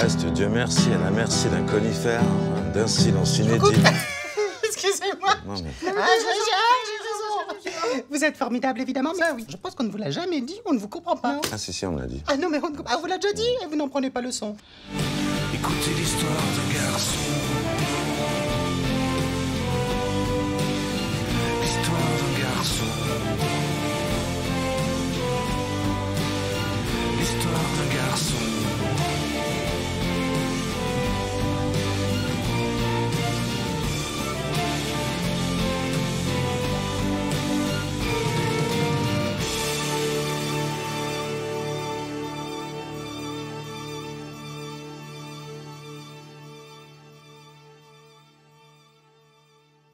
reste, Dieu merci, à la merci d'un conifère, d'un silence inédit. Excusez-moi. J'ai raison. Vous êtes formidable, évidemment, mais oui, je pense qu'on ne vous l'a jamais dit, on ne vous comprend pas. Ah si, on me l'a dit. Ah non, mais on vous l'a déjà dit et vous n'en prenez pas leçon. Écoutez l'histoire d'un garçon. L'histoire d'un garçon. L'histoire d'un garçon.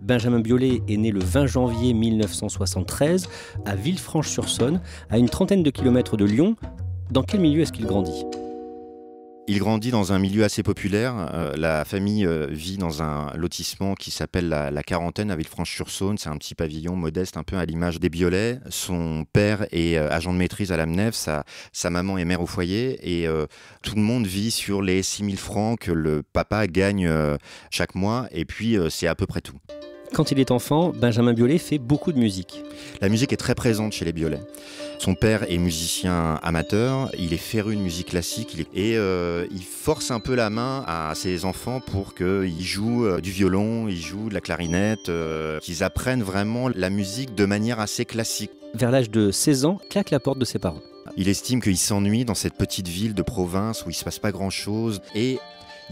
Benjamin Biolay est né le 20 janvier 1973 à Villefranche-sur-Saône, à une trentaine de kilomètres de Lyon. Dans quel milieu est-ce qu'il grandit ? Il grandit dans un milieu assez populaire. La famille vit dans un lotissement qui s'appelle la Quarantaine à Villefranche-sur-Saône. C'est un petit pavillon modeste, un peu à l'image des Biolay. Son père est agent de maîtrise à l'AMNEF, sa maman est mère au foyer. Et tout le monde vit sur les 6 000 francs que le papa gagne chaque mois. Et puis, c'est à peu près tout. Quand il est enfant, Benjamin Biolay fait beaucoup de musique. La musique est très présente chez les Biolay. Son père est musicien amateur, il est féru de musique classique et il force un peu la main à ses enfants pour qu'ils jouent du violon, ils jouent de la clarinette, qu'ils apprennent vraiment la musique de manière assez classique. Vers l'âge de 16 ans, claque la porte de ses parents. Il estime qu'il s'ennuie dans cette petite ville de province où il ne se passe pas grand-chose et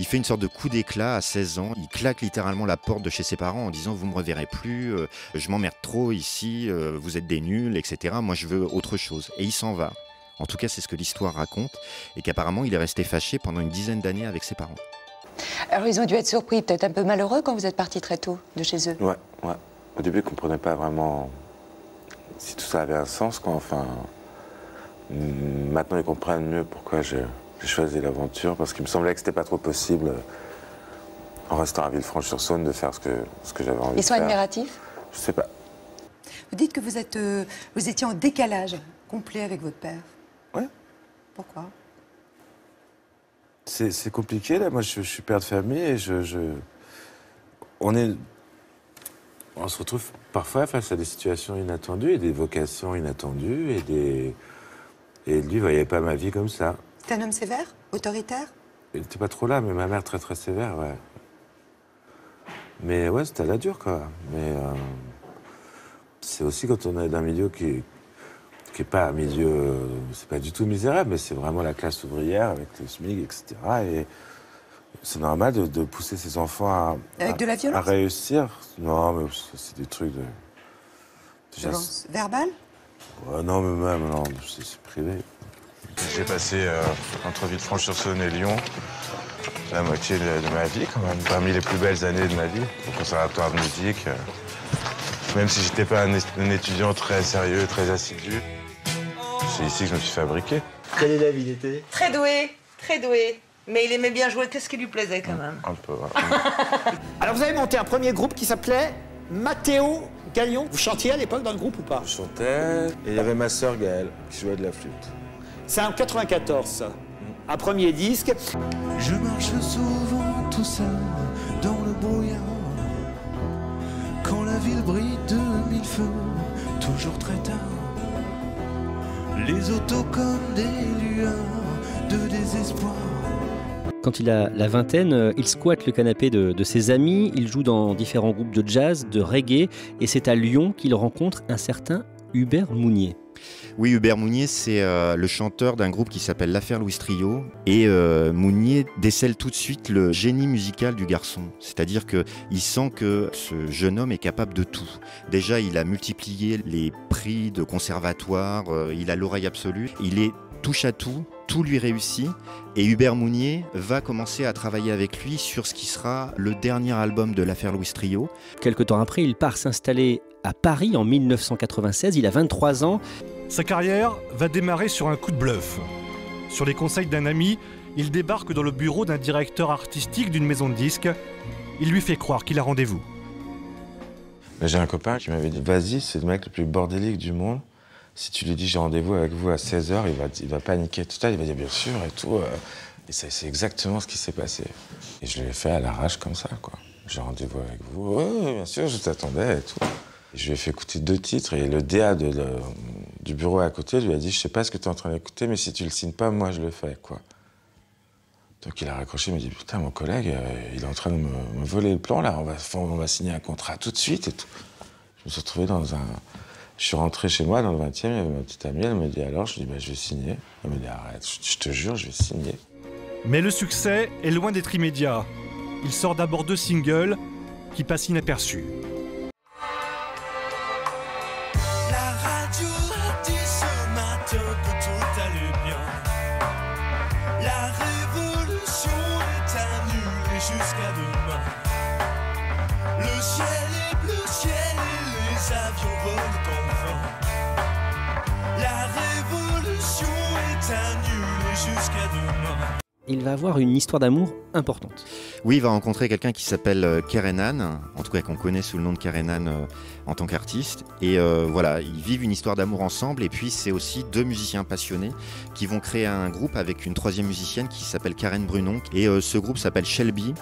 il fait une sorte de coup d'éclat à 16 ans. Il claque littéralement la porte de chez ses parents en disant « Vous ne me reverrez plus, je m'emmerde trop ici, vous êtes des nuls, etc. Moi, je veux autre chose. » Et il s'en va. En tout cas, c'est ce que l'histoire raconte. Et qu'apparemment, il est resté fâché pendant une dizaine d'années avec ses parents. Alors, ils ont dû être surpris, peut-être un peu malheureux quand vous êtes parti très tôt de chez eux. Ouais. Au début, ils ne comprenaient pas vraiment si tout ça avait un sens, quoi. Enfin, maintenant, ils comprennent mieux pourquoi j'ai choisi l'aventure, parce qu'il me semblait que c'était pas trop possible, en restant à Villefranche-sur-Saône, de faire ce que j'avais envie de faire. Ils sont admiratifs ? Je sais pas. Vous dites que vous étiez en décalage complet avec votre père. Ouais. Pourquoi ? C'est compliqué, là. Moi, je suis père de famille et on se retrouve parfois face à des situations inattendues et des vocations inattendues et lui, il voyait pas ma vie comme ça. C'est un homme sévère, autoritaire ? Il n'était pas trop là, mais ma mère très très sévère, ouais. Mais ouais, c'était à la dure, quoi. Mais c'est aussi quand on est d'un milieu qui est pas un milieu... c'est pas du tout misérable, mais c'est vraiment la classe ouvrière avec le SMIC, etc. Et c'est normal de pousser ses enfants avec de la violence ? À réussir. Non, mais c'est des trucs de... Violence verbale ? Ouais, non, mais même, non, c'est privé. J'ai passé entre Villefranche-sur-Saône et Lyon la moitié de ma vie, quand même. Parmi les plus belles années de ma vie, au conservatoire de musique. Même si j'étais pas un étudiant très sérieux, très assidu. C'est ici que je me suis fabriqué. Quel élève il était ? Très doué, très doué. Mais il aimait bien jouer. Qu'est-ce qui lui plaisait, quand même ? Un peu, ouais. Alors vous avez monté un premier groupe qui s'appelait Mathéo Galion. Vous chantiez à l'époque dans le groupe ou pas ? Je chantais et il y avait ma sœur Gaëlle qui jouait de la flûte. C'est en 94, ça. Un premier disque. Je marche souvent tout seul dans le brouillard. Quand la ville brille de mille feux, toujours très tard. Les autos comme des lueurs de désespoir. Quand il a la vingtaine, il squatte le canapé de ses amis, il joue dans différents groupes de jazz, de reggae, et c'est à Lyon qu'il rencontre un certain Hubert Mounier. Oui, Hubert Mounier, c'est le chanteur d'un groupe qui s'appelle l'Affaire Louis Trio. Et Mounier décèle tout de suite le génie musical du garçon. C'est-à-dire qu'il sent que ce jeune homme est capable de tout. Déjà, il a multiplié les prix de conservatoire, il a l'oreille absolue, il est touche à tout, tout lui réussit. Et Hubert Mounier va commencer à travailler avec lui sur ce qui sera le dernier album de l'Affaire Louis Trio. Quelque temps après, il part s'installer à Paris en 1996, il a 23 ans. Sa carrière va démarrer sur un coup de bluff. Sur les conseils d'un ami, il débarque dans le bureau d'un directeur artistique d'une maison de disques. Il lui fait croire qu'il a rendez-vous. J'ai un copain qui m'avait dit « Vas-y, c'est le mec le plus bordélique du monde. Si tu lui dis j'ai rendez-vous avec vous à 16h, il va paniquer. Tout ça, il va dire bien sûr et tout. Et c'est exactement ce qui s'est passé. Et je l'ai fait à l'arrache comme ça, quoi. J'ai rendez-vous avec vous. Ouais, bien sûr, je t'attendais et tout. Et je lui ai fait écouter 2 titres et le DA du bureau à côté lui a dit « Je sais pas ce que tu es en train d'écouter, mais si tu le signes pas, moi je le fais, quoi. » Donc il a raccroché, il m'a dit « Putain, mon collègue, il est en train de me voler le plan, là. On va signer un contrat tout de suite et tout. » Je me suis retrouvé dans un... Je suis rentré chez moi dans le 20e, il y avait ma petite amie, elle me dit « Alors ?» Je lui ai dit « Je vais signer. » Elle me dit « Arrête, je te jure, je vais signer. » Mais le succès est loin d'être immédiat. Il sort d'abord 2 singles qui passent inaperçus. La radio a dit ce matin que tout allait bien. La révolution est annulée jusqu'à demain. Le ciel est bleu ciel et les avions volent enfin. La révolution est annulée jusqu'à demain. Il va avoir une histoire d'amour importante. Oui, il va rencontrer quelqu'un qui s'appelle Kerenan, en tout cas qu'on connaît sous le nom de Kerenan en tant qu'artiste. Et voilà, ils vivent une histoire d'amour ensemble. Et puis c'est aussi 2 musiciens passionnés qui vont créer un groupe avec une 3e musicienne qui s'appelle Karen Brunon. Et ce groupe s'appelle Shelby.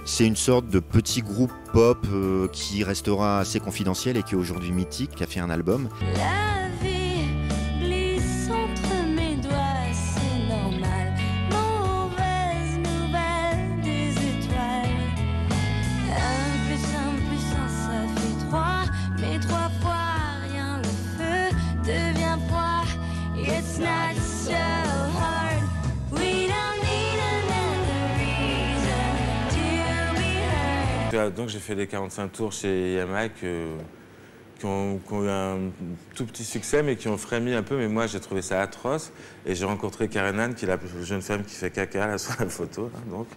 C'est une sorte de petit groupe pop qui restera assez confidentiel et qui est aujourd'hui mythique, qui a fait un album. La vie glisse entre mes doigts, c'est normal. Mauvaise nouvelle des étoiles. 1 plus 1, ça fait 3. Mais 3 fois rien, le feu devient froid. It's not so hard. We don't need another reason to be heard. Donc j'ai fait les 45 tours chez Yamaha qui ont eu un tout petit succès, mais qui ont frémi un peu. Mais moi, j'ai trouvé ça atroce. Et j'ai rencontré Kerenan, qui est la jeune femme qui fait caca là, sur la photo, là, donc.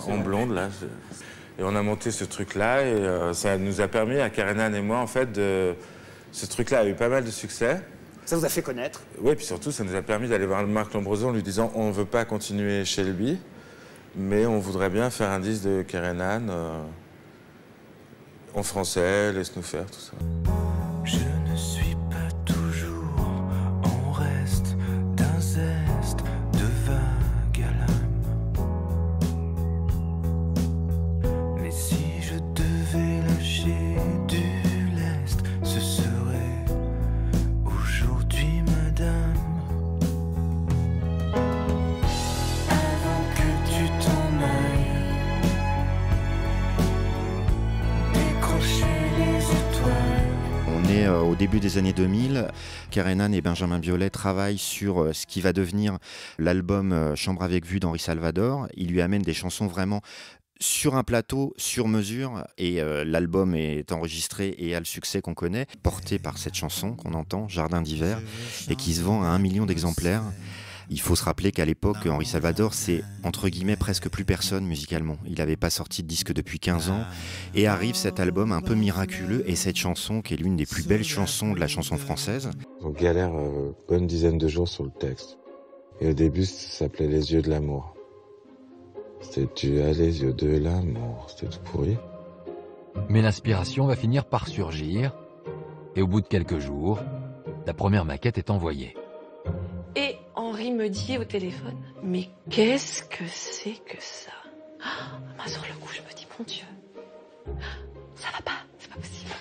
En blonde, là. Et on a monté ce truc-là. Et ça nous a permis, à Kerenan et moi, en fait, ce truc-là a eu pas mal de succès. Ça vous a fait connaître? Oui, puis surtout, ça nous a permis d'aller voir Marc Lombroso en lui disant « On ne veut pas continuer chez Shelby, mais on voudrait bien faire un disque de Kerenan en français, laisse-nous faire, tout ça. » Je ne suis pas toujours en reste d'un zeste de vague à l'âme. Mais si je devais lâcher du lest, ce serait aujourd'hui, madame. Avant que tu t'en ailles, décrocher les étoiles. On est au début des années 2000. Kerenan et Benjamin Biolay travaillent sur ce qui va devenir l'album Chambre avec vue d'Henri Salvador. Il lui amène des chansons vraiment sur un plateau, sur mesure, et l'album est enregistré et a le succès qu'on connaît, porté par cette chanson qu'on entend, Jardin d'hiver, et qui se vend à 1 million d'exemplaires. Il faut se rappeler qu'à l'époque, Henri Salvador, c'est entre guillemets presque plus personne musicalement. Il n'avait pas sorti de disque depuis 15 ans, et arrive cet album un peu miraculeux, et cette chanson qui est l'une des plus belles chansons de la chanson française. On galère bonne dizaine de jours sur le texte. Et au début, ça s'appelait Les yeux de l'amour. C'était tu as les yeux de l'amour, c'était tout pourri. Mais l'inspiration va finir par surgir, et au bout de quelques jours, la première maquette est envoyée. Et Henri me dit au téléphone, mais qu'est-ce que c'est que ça? Sur le coup, je me dis, mon Dieu, ça va pas, c'est pas possible.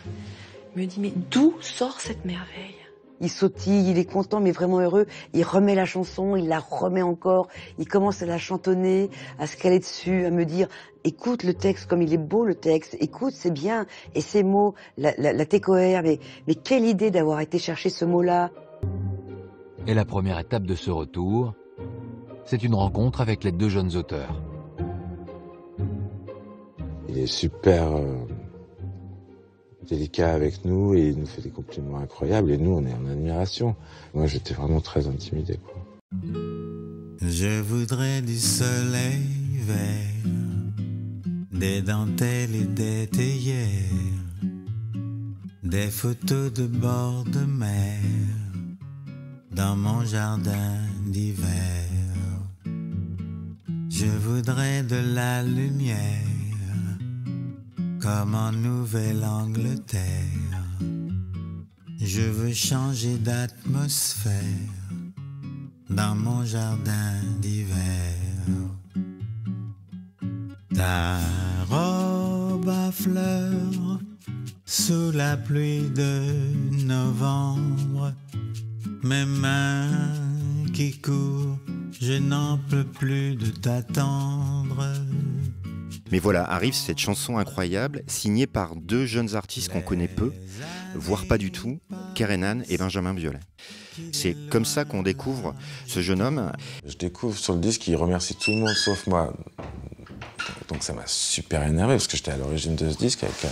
Il me dit, mais d'où sort cette merveille? Il sautille, il est content, mais vraiment heureux. Il remet la chanson, il la remet encore. Il commence à la chantonner, à se caler dessus, à me dire « Écoute le texte, comme il est beau le texte. Écoute, c'est bien. Et ces mots, la técoère, mais quelle idée d'avoir été chercher ce mot-là. » Et la première étape de ce retour, c'est une rencontre avec les 2 jeunes auteurs. Il est super délicat avec nous et il nous fait des compliments incroyables et nous on est en admiration. Moi j'étais vraiment très intimidé, quoi. Je voudrais du soleil vert, des dentelles et des théières, des photos de bord de mer dans mon jardin d'hiver. Je voudrais de la lumière comme en Nouvelle-Angleterre. Je veux changer d'atmosphère dans mon jardin d'hiver. Ta robe à fleurs sous la pluie de novembre, mes mains qui courent, je n'en peux plus de t'attendre. Mais voilà, arrive cette chanson incroyable, signée par deux jeunes artistes qu'on connaît peu, voire pas du tout, Kerenan et Benjamin Biolay. C'est comme ça qu'on découvre ce jeune homme. Je découvre sur le disque qu'il remercie tout le monde sauf moi. Donc ça m'a super énervé parce que j'étais à l'origine de ce disque avec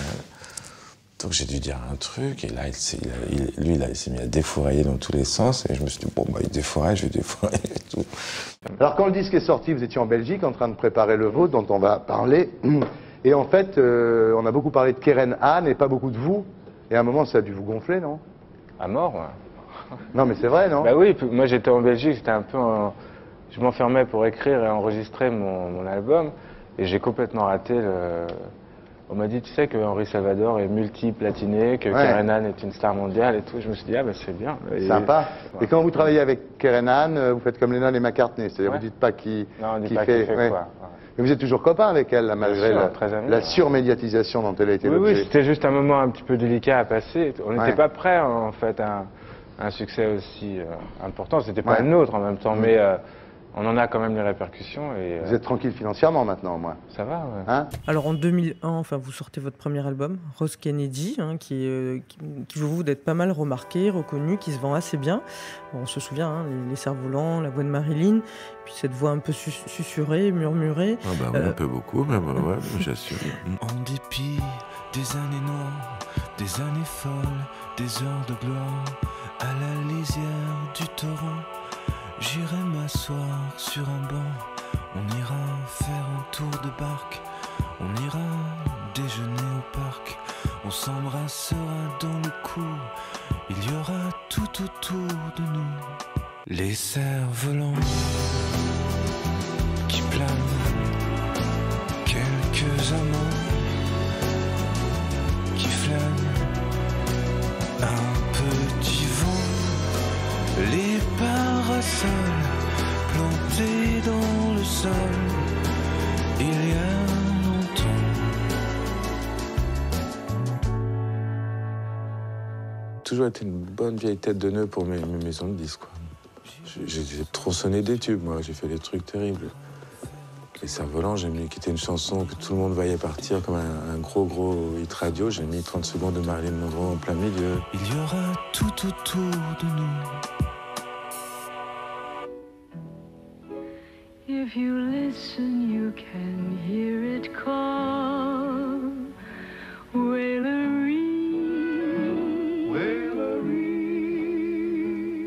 donc j'ai dû dire un truc et là il s'est mis à défourailler dans tous les sens et je me suis dit bon bah il défouraille, je vais défourailler et tout. Alors quand le disque est sorti, vous étiez en Belgique en train de préparer le vôtre dont on va parler et en fait on a beaucoup parlé de Kerenan et pas beaucoup de vous et à un moment ça a dû vous gonfler, non? À mort, ouais. Non mais c'est vrai, non? Bah oui, moi j'étais en Belgique, c'était un peu je m'enfermais pour écrire et enregistrer mon album et j'ai complètement raté le... On m'a dit, tu sais que Henri Salvador est multi-platiné, que Kerenan est une star mondiale et tout. Je me suis dit, ah bah c'est bien. Et... Sympa. Ouais. Et quand vous travaillez avec Kerenan, vous faites comme Lennon et McCartney, c'est-à-dire vous dites pas qui fait quoi. Ouais. Mais vous êtes toujours copain avec elle, là, malgré la surmédiatisation dont elle a été l'objet. Oui, c'était juste un moment un petit peu délicat à passer. On n'était pas prêts, en fait, à un succès aussi important. C'était pas le nôtre en même temps, mais... on en a quand même les répercussions. Et, vous êtes tranquille financièrement maintenant, au moins? Ça va, ouais. Hein? Alors en 2001, enfin, vous sortez votre premier album, Rose Kennedy, hein, qui vous d'être pas mal remarqué, reconnu, qui se vend assez bien. Bon, on se souvient, hein, les cerfs-volants, la voix de Marilyn, puis cette voix un peu susurrée, murmurée. Ah bah oui, un peu beaucoup, même, ouais, j'assure. En dépit des années noires, des années folles, des heures de gloire, à la lisière du torrent, j'irai m'asseoir sur un banc, on ira faire un tour de barque, on ira déjeuner au parc, on s'embrassera dans le cou, il y aura tout autour de nous, les cerfs-volants qui planent, quelques amants qui flânent, un petit vent, les parasols plantés dans le sol, il y a longtemps. Toujours été une bonne vieille tête de nœud pour mes maisons de disques, quoi. J'ai trop sonné des tubes, moi, j'ai fait des trucs terribles. Les cerfs-volants, j'ai mis, qui était une chanson que tout le monde voyait partir comme un gros hit radio, j'ai mis 30 secondes de Marilyn Monroe en plein milieu. Il y aura tout autour de nous. If you listen, you can hear it call.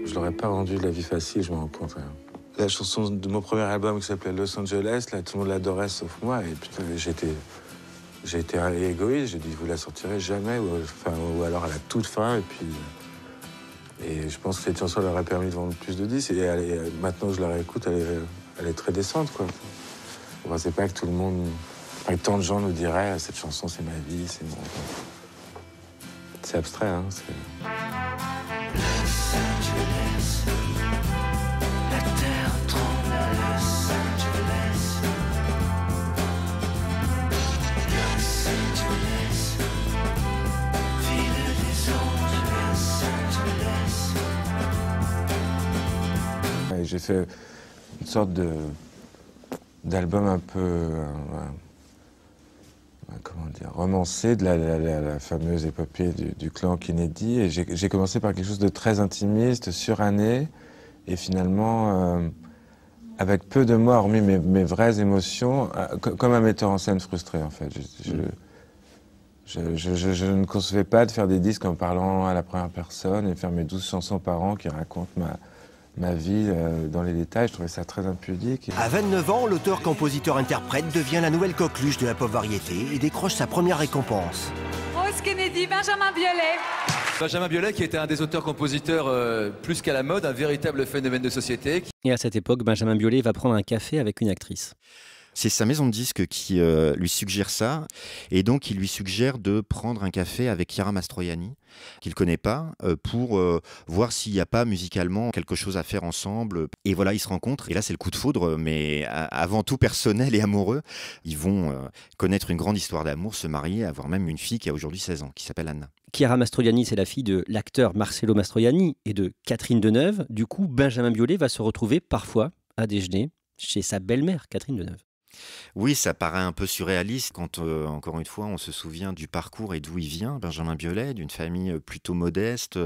Je leur ai pas rendu la vie facile, je m'en rends compte. Hein. La chanson de mon premier album qui s'appelait Los Angeles, là, tout le monde l'adorait sauf moi. Et putain, j'ai été égoïste, j'ai dit vous la sortirez jamais, ou alors à la toute fin. Et je pense que cette chanson leur a permis de vendre plus de disques. Et maintenant que je la réécoute, elle est très décente, quoi. On ne pensait pas que tout le monde, pas que tant de gens nous diraient cette chanson c'est ma vie, c'est mon... C'est abstrait, hein. La terre tremble à Los Angeles. Los Angeles, ville des anges, Los Angeles. J'ai fait une sorte d'album un peu, comment dire, romancé de la fameuse épopée du clan Kennedy. Et j'ai commencé par quelque chose de très intimiste, suranné, et finalement, avec peu de mots, hormis mes vraies émotions, comme un metteur en scène frustré, en fait. Je ne concevais pas de faire des disques en parlant à la première personne et faire mes 12 chansons par an qui racontent ma vie dans les détails. Je trouvais ça très impudique. À 29 ans, l'auteur, compositeur, interprète devient la nouvelle coqueluche de la pop variété et décroche sa première récompense. Rose Kennedy, Benjamin Biolay. Benjamin Biolay qui était un des auteurs-compositeurs plus qu'à la mode, un véritable phénomène de société. Et à cette époque, Benjamin Biolay va prendre un café avec une actrice. C'est sa maison de disques qui lui suggère ça, et donc il lui suggère de prendre un café avec Chiara Mastroianni, qu'il ne connaît pas, pour voir s'il n'y a pas musicalement quelque chose à faire ensemble. Et voilà, ils se rencontrent, et là c'est le coup de foudre, mais avant tout personnel et amoureux. Ils vont connaître une grande histoire d'amour, se marier, avoir même une fille qui a aujourd'hui 16 ans, qui s'appelle Anna. Chiara Mastroianni, c'est la fille de l'acteur Marcello Mastroianni et de Catherine Deneuve. Du coup, Benjamin Biolay va se retrouver parfois à déjeuner chez sa belle-mère, Catherine Deneuve. Oui, ça paraît un peu surréaliste quand, encore une fois, on se souvient du parcours et d'où il vient, Benjamin Biolay, d'une famille plutôt modeste,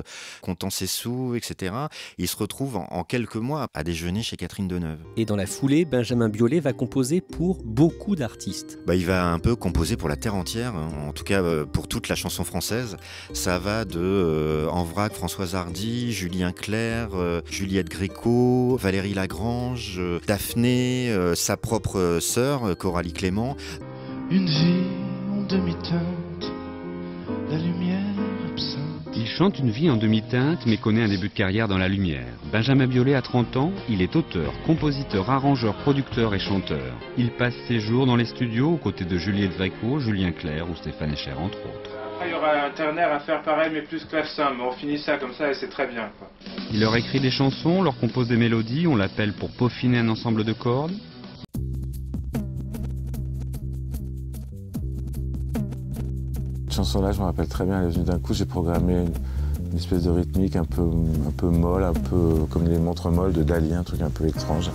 comptant ses sous, etc. Il se retrouve en quelques mois à déjeuner chez Catherine Deneuve. Et dans la foulée, Benjamin Biolay va composer pour beaucoup d'artistes. Il va un peu composer pour la terre entière, en tout cas pour toute la chanson française. Ça va de En vrac, Françoise Hardy, Julien Clerc, Juliette Gréco, Valérie Lagrange, Daphné, sa propre sœur, Coralie Clément. Une vie en demi-teinte, la lumière absente. Il chante une vie en demi-teinte mais connaît un début de carrière dans la lumière. Benjamin Biolay a 30 ans, il est auteur, compositeur, arrangeur, producteur et chanteur. Il passe ses jours dans les studios aux côtés de Juliette Gréco, Julien Clerc ou Stéphane Echer entre autres. Après, il y aura un ternaire à faire pareil mais plus clavecin, mais on finit ça comme ça et c'est très bien, quoi. Il leur écrit des chansons, leur compose des mélodies, on l'appelle pour peaufiner un ensemble de cordes. Cette chanson-là, je me rappelle très bien, elle est venue d'un coup, j'ai programmé une espèce de rythmique un peu molle, un peu comme les montres molles de Dali, un truc un peu étrange.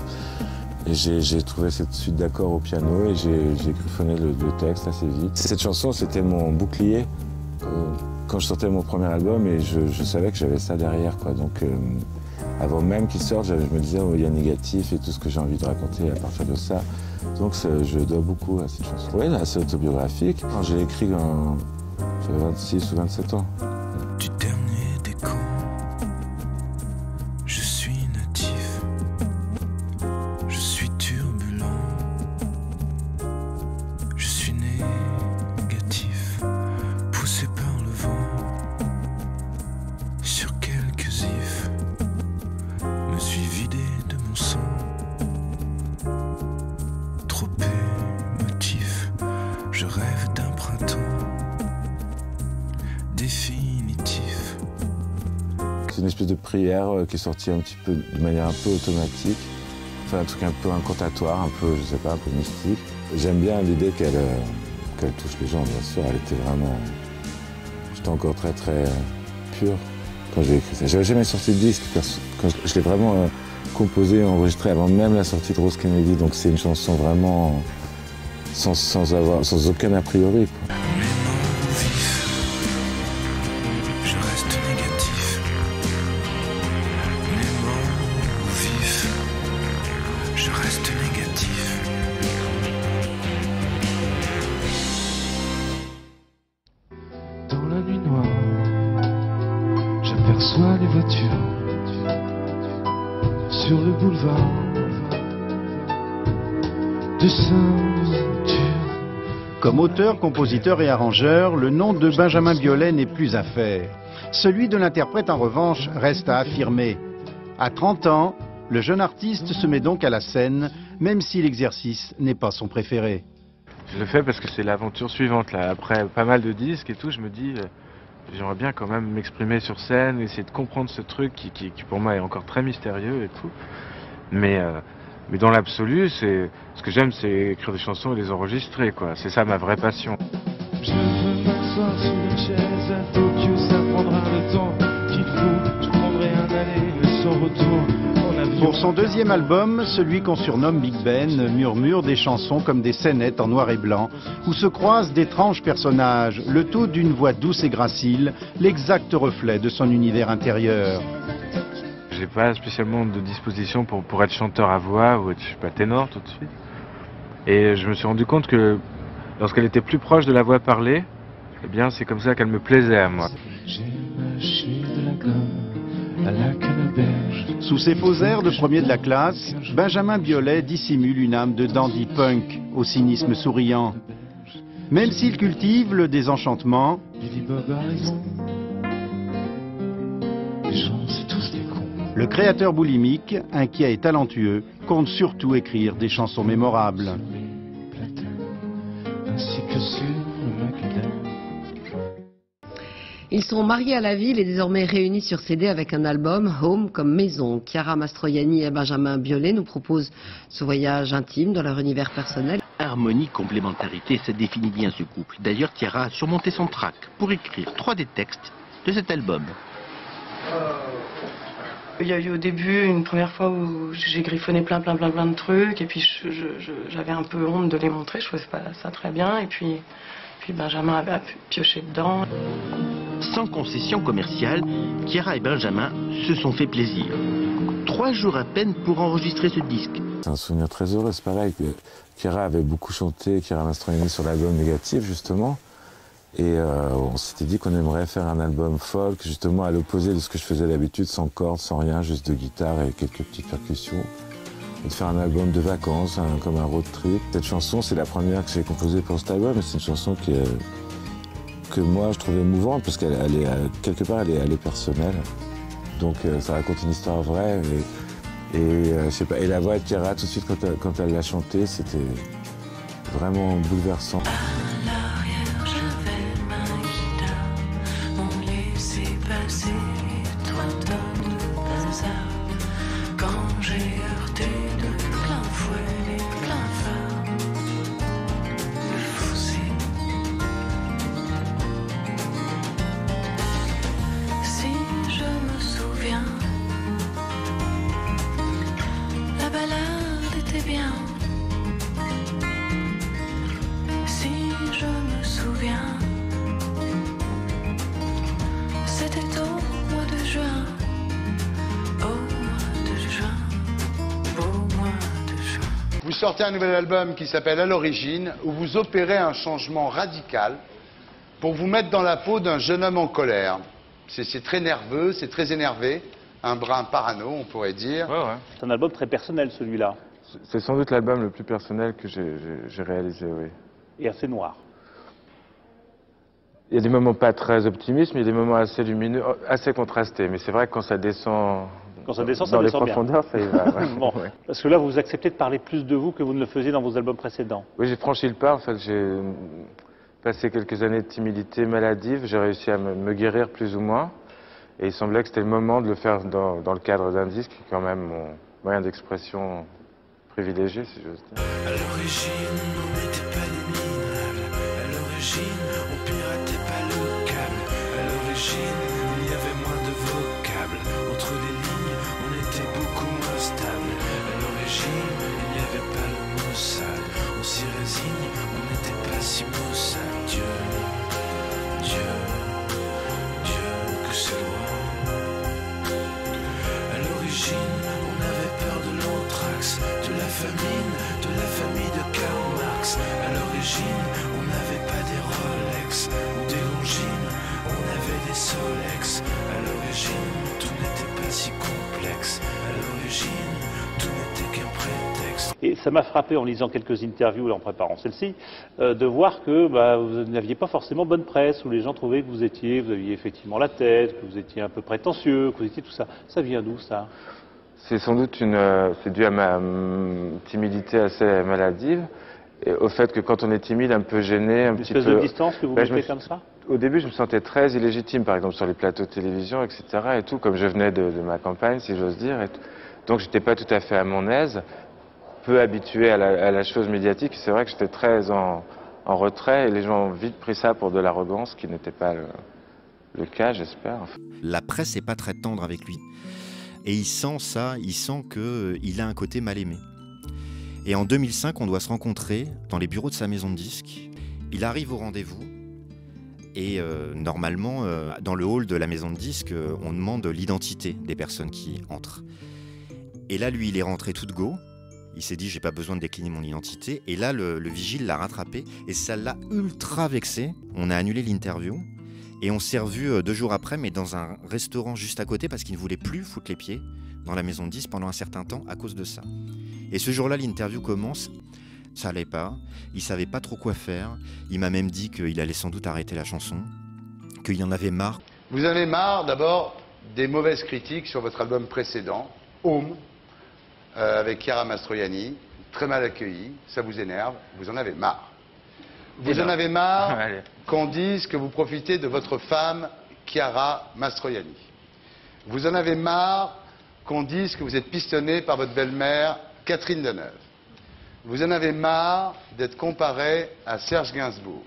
Et j'ai trouvé cette suite d'accords au piano et j'ai griffonné le texte assez vite. Cette chanson, c'était mon bouclier quand je sortais mon premier album et je savais que j'avais ça derrière, quoi. Donc avant même qu'il sorte, je me disais, il y a négatif et tout ce que j'ai envie de raconter à partir de ça. Donc je dois beaucoup à cette chanson. Oui, assez autobiographique. Quand j'ai écrit j'avais 26 ou 27 ans. Du dernier des camps, je suis natif, je suis turbulent, je suis négatif, poussé par le vent, sur quelques ifs, me suis vidé de mon sang, trop émotif, je rêve d'un printemps définitif. C'est une espèce de prière qui est sortie un petit peu de manière un peu automatique. Enfin, un truc un peu incantatoire, un peu, je sais pas, un peu mystique. J'aime bien l'idée qu'elle touche les gens, bien sûr. Elle était vraiment... J'étais encore très très pur quand j'ai écrit ça. J'avais jamais sorti de disque. Quand je l'ai vraiment composé et enregistré avant même la sortie de Rose Kennedy. Donc c'est une chanson vraiment sans aucun a priori, quoi. Dans la nuit noire, j'aperçois les voitures sur le boulevard de Saint-Nature. Comme auteur, compositeur et arrangeur, le nom de Benjamin Biolay n'est plus à faire. Celui de l'interprète, en revanche, reste à affirmer. À 30 ans, le jeune artiste se met donc à la scène, même si l'exercice n'est pas son préféré. Je le fais parce que c'est l'aventure suivante, là. Après pas mal de disques et tout, je me dis, j'aimerais bien quand même m'exprimer sur scène, essayer de comprendre ce truc qui pour moi est encore très mystérieux et tout. Mais dans l'absolu, ce que j'aime, c'est écrire des chansons et les enregistrer, quoi. C'est ça ma vraie passion. Je veux m'asseoir sur une chaise à Tokyo, ça prendra le temps qu'il faut. Je prendrai un aller sans retour. Pour son deuxième album, celui qu'on surnomme Big Ben murmure des chansons comme des scénettes en noir et blanc, où se croisent d'étranges personnages, le tout d'une voix douce et gracile, l'exact reflet de son univers intérieur. J'ai pas spécialement de disposition pour être chanteur à voix ou être, je sais pas, ténor tout de suite. Et je me suis rendu compte que lorsqu'elle était plus proche de la voix parlée, eh bien c'est comme ça qu'elle me plaisait à moi. J'ai mâché de la gomme à la canneberge. Sous ses faux airs de premier de la classe, Benjamin Biolay dissimule une âme de dandy punk au cynisme souriant. Même s'il cultive le désenchantement, le créateur boulimique, inquiet et talentueux, compte surtout écrire des chansons mémorables. sur le quai. Ils sont mariés à la ville et désormais réunis sur CD avec un album, Home comme maison. Chiara Mastroianni et Benjamin Biolay nous proposent ce voyage intime dans leur univers personnel. Harmonie, complémentarité, ça définit bien ce couple. D'ailleurs, Chiara a surmonté son trac pour écrire 3 des textes de cet album. Il y a eu au début une première fois où j'ai griffonné plein de trucs et puis j'avais un peu honte de les montrer, je trouvais pas ça très bien et puis Benjamin avait pioché dedans. Sans concession commerciale, Chiara et Benjamin se sont fait plaisir. 3 jours à peine pour enregistrer ce disque. C'est un souvenir très heureux, c'est pareil. Chiara avait beaucoup chanté, Chiara Mastroianni, sur l'album Négatif, justement. Et on s'était dit qu'on aimerait faire un album folk, justement à l'opposé de ce que je faisais d'habitude, sans cordes, sans rien, juste de guitare et quelques petites percussions. Et de faire un album de vacances, comme un road trip. Cette chanson, c'est la première que j'ai composée pour cet album, et c'est une chanson que moi je trouvais émouvante, parce qu'elle est, quelque part, elle est personnelle. Donc ça raconte une histoire vraie. Je sais pas, et la voix de Chiara, tout de suite, quand elle l'a chantée, c'était vraiment bouleversant. Passer 3 tonnes de bazar. Quand j'ai heurté de plein fouet les pleins phares, le fossé. Si je me souviens, la balade était bien. Si je me souviens, c'était au mois de juin, Vous sortez un nouvel album qui s'appelle À l'origine, où vous opérez un changement radical pour vous mettre dans la peau d'un jeune homme en colère. C'est très nerveux, c'est très énervé, un brin parano, on pourrait dire. Ouais. C'est un album très personnel, celui-là. C'est sans doute l'album le plus personnel que j'ai réalisé, oui. Et assez noir. Il y a des moments pas très optimistes, mais il y a des moments assez lumineux, assez contrastés. Mais c'est vrai que quand ça descend, ça dans descend les bien. profondeurs, ça y va. Ouais. Bon, Ouais. parce que là, vous acceptez de parler plus de vous que vous ne le faisiez dans vos albums précédents. Oui, j'ai franchi le pas. En fait, j'ai passé quelques années de timidité maladive. J'ai réussi à me guérir plus ou moins. Et il semblait que c'était le moment de le faire dans le cadre d'un disque, qui est quand même mon moyen d'expression privilégié, si j'ose dire. À l'origine, on n'était pas des minables. À l'origine, on piratait pas le câble. À l'origine, il y avait moins de vocables. Entre les lignes, on était beaucoup moins stable. À l'origine, il n'y avait pas le Mossad. On s'y résigne, on n'était pas si maussade. Dieu, que c'est loin. À l'origine, on avait peur de l'anthrax, de la famine, de la famille de Karl Marx. À l'origine, on n'avait pas des Rolex ou des Longines, on avait des Solex. À l'origine, tout n'était pas si complexe. À l'origine, tout n'était qu'un prétexte. Et ça m'a frappé en lisant quelques interviews, en préparant celle-ci, de voir que vous n'aviez pas forcément bonne presse, où les gens trouvaient que vous aviez effectivement la tête, que vous étiez un peu prétentieux, que vous étiez tout ça. Ça vient d'où, ça? C'est sans doute c'est dû à ma timidité assez maladive, et au fait que quand on est timide, un peu gêné, un petit peu... Une espèce de distance que vous mettez comme ça? Au début, je me sentais très illégitime, par exemple sur les plateaux de télévision, etc. et tout, comme je venais de ma campagne, si j'ose dire. Donc, j'étais pas tout à fait à mon aise, peu habitué à la chose médiatique. C'est vrai que j'étais très en retrait, et les gens ont vite pris ça pour de l'arrogance, qui n'était pas le cas, j'espère. La presse n'est pas très tendre avec lui. Et il sent ça, il sent qu'il a un côté mal aimé. Et en 2005, on doit se rencontrer dans les bureaux de sa maison de disques. Il arrive au rendez-vous et normalement, dans le hall de la maison de disques, on demande l'identité des personnes qui entrent. Et là, lui, il est rentré tout de go. Il s'est dit, j'ai pas besoin de décliner mon identité. Et là, le vigile l'a rattrapé et ça l'a ultra vexé. On a annulé l'interview. Et on s'est revus 2 jours après, mais dans un restaurant juste à côté, parce qu'il ne voulait plus foutre les pieds dans la maison de 10 pendant un certain temps à cause de ça. Et ce jour-là, l'interview commence, ça allait pas, il savait pas trop quoi faire, il m'a même dit qu'il allait sans doute arrêter la chanson, qu'il y en avait marre. Vous en avez marre d'abord des mauvaises critiques sur votre album précédent, Home, avec Chiara Mastroianni, très mal accueilli, ça vous énerve, vous en avez marre. Vous en avez marre qu'on dise que vous profitez de votre femme, Chiara Mastroianni. Vous en avez marre qu'on dise que vous êtes pistonné par votre belle-mère, Catherine Deneuve. Vous en avez marre d'être comparé à Serge Gainsbourg.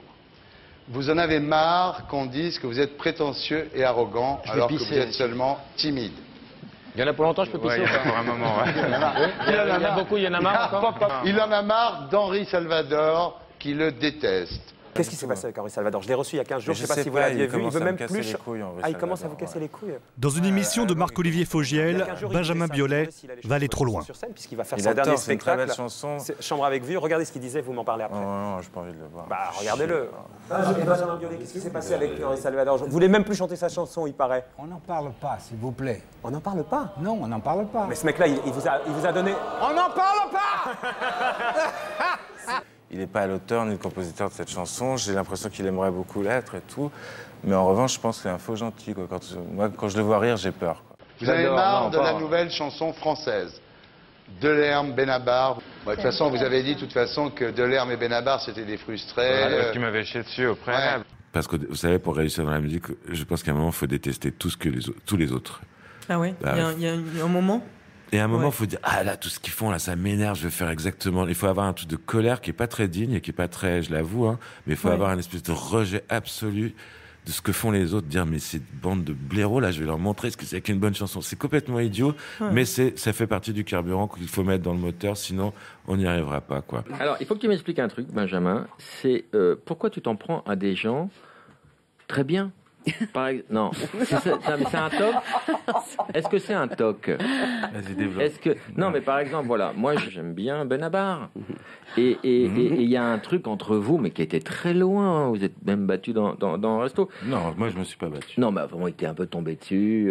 Vous en avez marre qu'on dise que vous êtes prétentieux et arrogant alors que vous êtes seulement timide. Il y en a pour longtemps, je peux pisser Ouais, ou il y en a pas pour un moment, ouais. Il y a beaucoup, il y en a marre encore. Il en a marre d'Henri Salvador qui le déteste. Qu'est-ce qui s'est passé avec Henri Salvador? Je l'ai reçu il y a 15 jours, Mais je ne sais pas si vous l'aviez vu. Il veut même plus. Ah, il commence à vous casser les couilles. Dans une émission de Marc-Olivier Fogiel, Benjamin Biolay va aller trop loin. Sur scène, puisqu'il va faire Il son adore, dernier c'est une très spectacle. belle chanson. Chambre avec vue. Regardez ce qu'il disait, vous m'en parlez après. Non, j'ai pas envie de le voir. Bah, regardez-le. Benjamin Biolay, qu'est-ce qui s'est passé avec Henri Salvador? Vous voulez même plus chanter sa chanson, il paraît. On n'en parle pas, s'il vous plaît. On n'en parle pas? Non, on n'en parle pas. Mais ce mec-là, il vous a donné. On n'en parle pas. Il n'est pas l'auteur ni le compositeur de cette chanson. J'ai l'impression qu'il aimerait beaucoup l'être et tout. Mais en revanche, je pense que c'est un faux gentil. Quoi. Moi, quand je le vois rire, j'ai peur. Quoi. Vous avez marre de la nouvelle chanson française. Delerme, Benabar. De toute façon, vous avez dit de toute façon que Delerme et Benabar, c'était des frustrés. Parce qu'il m'avait chié dessus au préalable. Parce que, vous savez, pour réussir dans la musique, je pense qu'à un moment, il faut détester tout ce que tous les autres. Ah ouais, il y a un moment. Et à un moment, il faut dire, ah là, tout ce qu'ils font, là, ça m'énerve, je vais faire exactement. Il faut avoir un truc de colère qui est pas très digne et qui est pas très, je l'avoue, hein, mais il faut avoir une espèce de rejet absolu de ce que font les autres, dire, mais ces bandes de blaireaux, là, je vais leur montrer ce que c'est qu'une bonne chanson. C'est complètement idiot, mais ça fait partie du carburant qu'il faut mettre dans le moteur, sinon on n'y arrivera pas, quoi. Alors, il faut que tu m'expliques un truc, Benjamin. C'est pourquoi tu t'en prends à des gens très bien. Non, c'est un toc. Est-ce que c'est un toc? Vas-y, développe. Non, mais par exemple, voilà, moi j'aime bien Benabar. Et il y a un truc entre vous, mais qui était très loin. Vous êtes même battu dans un resto. Non, moi je me suis pas battu. Non, mais vraiment, il était un peu tombé dessus.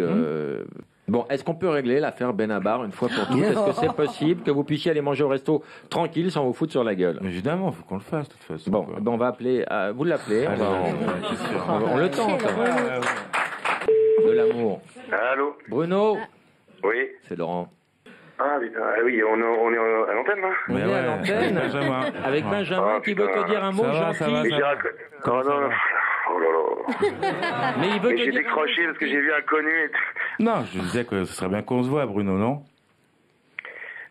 Bon, est-ce qu'on peut régler l'affaire Benabar une fois pour toutes? Est-ce que c'est possible que vous puissiez aller manger au resto tranquille sans vous foutre sur la gueule? Mais évidemment, il faut qu'on le fasse de toute façon. Bon, on va appeler. Vous l'appelez. On le tente. De l'amour. Allô? Bruno? Oui. C'est Laurent. Ah putain, oui, on est à l'antenne là? On est à l'antenne avec Benjamin qui veut te dire un mot gentil. Oh non, non. Oh là là. Mais il veut te j'ai dire décroché parce que j'ai vu Inconnu et tout. Non, je disais que ce serait bien qu'on se voit, Bruno, non?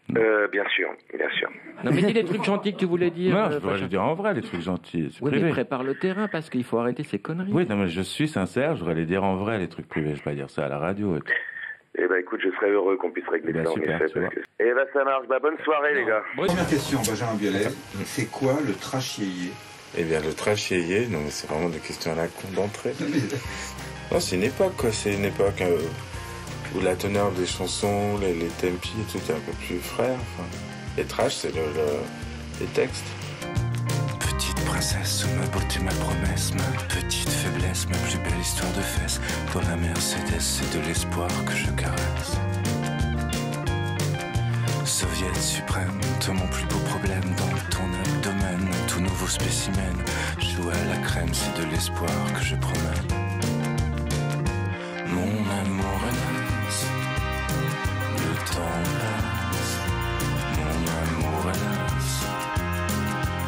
Bien sûr, bien sûr. Non mais dis les trucs gentils que tu voulais dire. Non, je pourrais le dire en vrai, les trucs gentils. Oui, mais prépare le terrain parce qu'il faut arrêter ces conneries. Oui, non, mais je suis sincère, je voudrais les dire en vrai, les trucs privés. Je vais pas dire ça à la radio. Et tout. Eh ben écoute, je serais heureux qu'on puisse régler ça en super, effet. Eh ben ça marche. Bonne soirée les gars. Première question, Benjamin Biolay. C'est quoi le trash yéyé? Eh bien, le trash yéyé, non mais c'est vraiment des questions à la con d'entrée. Non, c'est une époque, quoi. C'est une époque où la teneur des chansons, les tempi et tout est un peu plus frais. Enfin. Et trash, c'est les textes. Petite princesse, ma beauté, ma promesse, ma petite faiblesse, ma plus belle histoire de fesses. Dans la Mercedes, c'est de l'espoir que je caresse. Soviet suprême, toi mon plus beau problème dans ton abdomen, tout nouveau spécimen. Joue à la crème, c'est de l'espoir que je promène. Mon amour hélas, le temps passe. Mon amour hélas,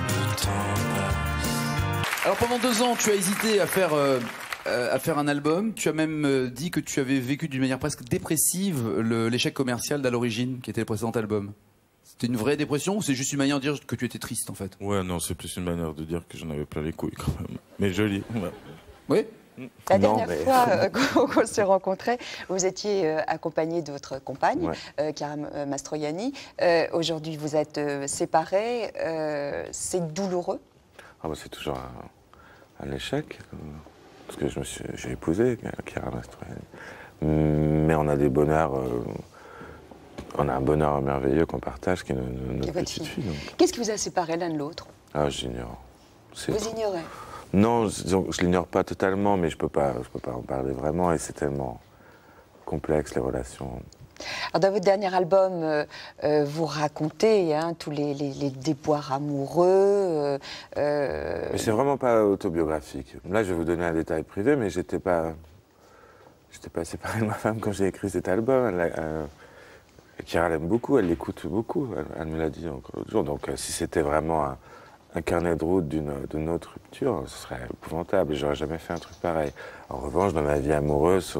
le temps passe. Alors pendant 2 ans, tu as hésité à faire un album. Tu as même dit que tu avais vécu d'une manière presque dépressive l'échec commercial d'À l'origine, qui était le précédent album. C'était une vraie dépression ou c'est juste une manière de dire que tu étais triste en fait? Ouais, non, c'est plus une manière de dire que j'en avais plein les couilles quand même. Mais joli. Ouais. Oui. La dernière fois qu'on s'est rencontrés, vous étiez accompagné de votre compagne, Chiara Mastroianni. Aujourd'hui, vous êtes séparés. C'est douloureux? Ah bah, c'est toujours un échec. Parce que j'ai épousé Chiara Mastroianni. Mais on a des bonheurs. On a un bonheur merveilleux qu'on partage, qui est notre petite fille. Qu'est-ce qui vous a séparés l'un de l'autre? Ah, j'ignore. Vous ignorez? Non, je l'ignore pas totalement, mais je peux pas en parler vraiment, et c'est tellement complexe, les relations. Alors, dans votre dernier album, vous racontez tous les déboires amoureux. Mais c'est vraiment pas autobiographique. Là, je vais vous donner un détail privé, mais j'étais pas séparé de ma femme quand j'ai écrit cet album. Chiara l'aime beaucoup, elle l'écoute beaucoup. Elle me l'a dit encore l'autre jour. Donc, si c'était vraiment un carnet de route d'une autre rupture, ce serait épouvantable. J'aurais jamais fait un truc pareil. En revanche, dans ma vie amoureuse,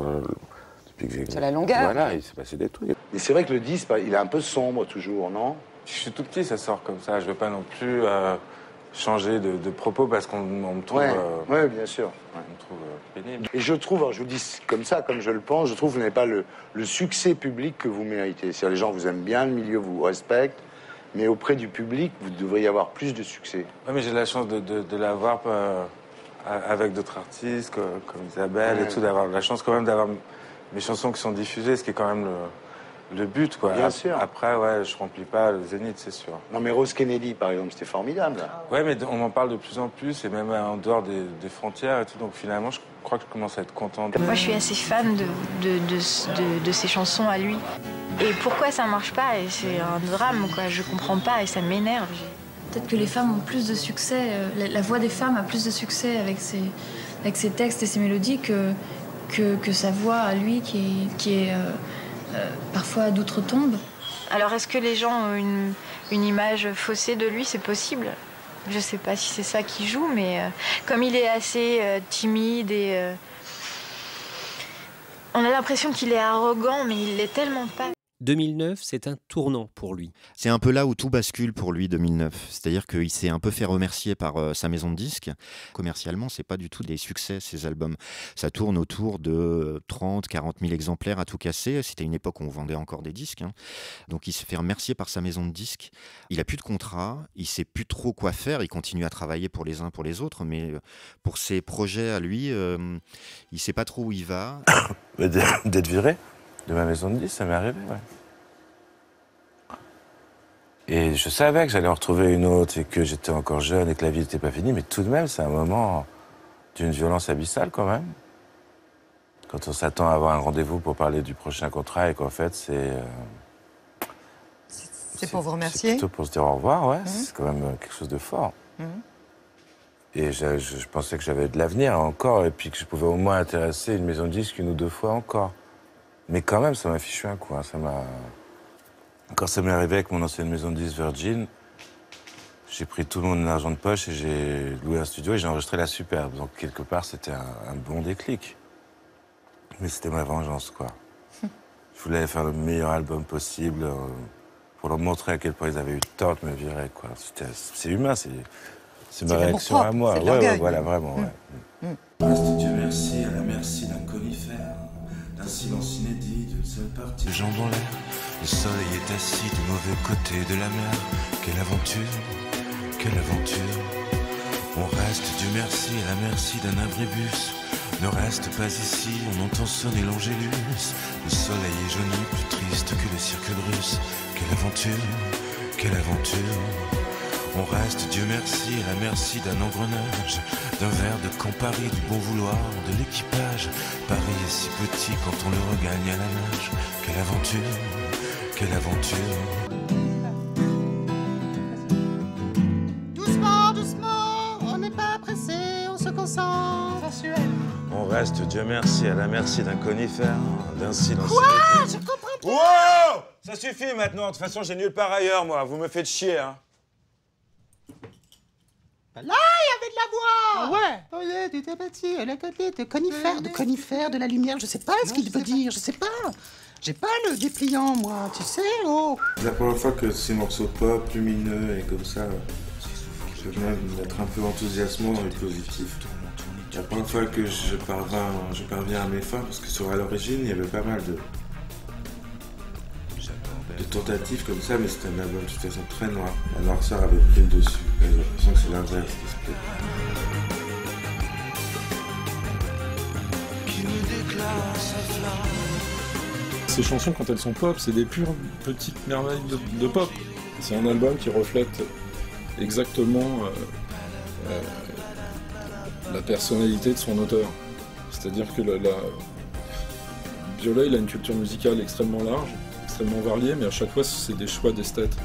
depuis que j'ai... Sur la longueur. Voilà, il s'est passé des trucs. Et c'est vrai que le disque, il est un peu sombre toujours, non? Je suis tout petit, ça sort comme ça. Je veux pas non plus changer de propos parce qu'on me trouve... Ouais, bien sûr. On me trouve pénible. Et je trouve, alors je vous dis comme ça, comme je le pense, je trouve que vous n'avez pas le succès public que vous méritez. C'est-à-dire les gens vous aiment bien, le milieu vous respecte, mais auprès du public, vous devriez avoir plus de succès. Oui, mais j'ai la chance de l'avoir avec d'autres artistes comme Isabelle et tout, d'avoir la chance quand même d'avoir mes chansons qui sont diffusées, ce qui est quand même le but, quoi. Bien sûr. Après, ouais, je remplis pas le Zénith, c'est sûr. Non, mais Rose Kennedy, par exemple, c'était formidable. Ouais, mais on en parle de plus en plus, et même en dehors des frontières et tout, donc finalement, je crois que je commence à être contente. Moi, je suis assez fan de ses chansons à lui. Et pourquoi ça marche pas? Et c'est un drame, quoi. Je comprends pas et ça m'énerve. Peut-être que les femmes ont plus de succès, la voix des femmes a plus de succès avec ses textes et ses mélodies que sa voix à lui qui est parfois d'outre-tombe. Alors est-ce que les gens ont une image faussée de lui? C'est possible. Je sais pas si c'est ça qui joue, mais comme il est assez timide et... on a l'impression qu'il est arrogant, mais il l'est tellement pas. 2009, c'est un tournant pour lui. C'est un peu là où tout bascule pour lui, 2009. C'est-à-dire qu'il s'est un peu fait remercier par sa maison de disques. Commercialement, c'est pas du tout des succès, ces albums. Ça tourne autour de 30, 40 000 exemplaires à tout casser. C'était une époque où on vendait encore des disques. Donc il se fait remercier par sa maison de disques. Il a plus de contrat, il sait plus trop quoi faire. Il continue à travailler pour les uns, pour les autres. Mais pour ses projets à lui, il sait pas trop où il va. D'être viré de ma maison de disques, ça m'est arrivé, ouais. Et je savais que j'allais en retrouver une autre et que j'étais encore jeune et que la vie n'était pas finie, mais tout de même, c'est un moment d'une violence abyssale quand même. Quand on s'attend à avoir un rendez-vous pour parler du prochain contrat et qu'en fait, c'est pour vous remercier. C'est plutôt pour se dire au revoir, ouais. C'est quand même quelque chose de fort. Et je pensais que j'avais de l'avenir encore et puis que je pouvais au moins intéresser une maison de disques 1 ou 2 fois encore. Mais quand même, ça m'a fichu un coup. Quand ça m'est arrivé avec mon ancienne maison de disques Virgin, j'ai pris tout mon argent de poche et j'ai loué un studio et j'ai enregistré La Superbe. Donc quelque part, c'était un bon déclic. Mais c'était ma vengeance, quoi. Je voulais faire le meilleur album possible pour leur montrer à quel point ils avaient eu tort de me virer, quoi. C'est humain, c'est ma réaction à moi. Ouais, voilà, vraiment, ouais. Reste Dieu merci, à la merci d'un conifère, d'un silence inédit, d'une seule partie de jambes en l'air. Le soleil est assis du mauvais côté de la mer. Quelle aventure, quelle aventure. On reste Dieu merci, à la merci d'un abribus. Ne reste pas ici, on entend sonner l'angélus. Le soleil est jauni, plus triste que le cirque russe. Quelle aventure, quelle aventure. On reste Dieu merci, à la merci d'un engrenage, d'un verre de Campari, du bon vouloir de l'équipage. Paris est si petit quand on le regagne à la nage. Quelle aventure, quelle aventure. Doucement, doucement, on n'est pas pressé, on se concentre. Sensuel. On reste Dieu merci, à la merci d'un conifère, d'un silence. Quoi? Je comprends pas. Wow! Ça suffit maintenant, de toute façon j'ai nulle part ailleurs, moi. Vous me faites chier, hein. Là, il y avait de la voix. Ah ouais. Oh yeah, du tabati, à la côté, de conifère, de la lumière, je sais pas ce qu'il veut dire, je sais pas. J'ai pas le dépliant, moi, tu sais, oh. La première fois que ces morceaux pop, lumineux et comme ça, je peux même être un peu enthousiasmant et positif. La première fois que je parviens à mes fins, parce que sur À l'origine, il y avait pas mal de tentatives comme ça, mais c'était un album de toute façon très noir. La noirceur avait pris le dessus. Et j'ai l'impression que c'est l'inverse qui se fait. Qui me déclare sa flamme. Ces chansons, quand elles sont pop, c'est des pures petites merveilles de pop. C'est un album qui reflète exactement la personnalité de son auteur. C'est-à-dire que Biolay, il a une culture musicale extrêmement large, extrêmement variée, mais à chaque fois, c'est des choix d'esthète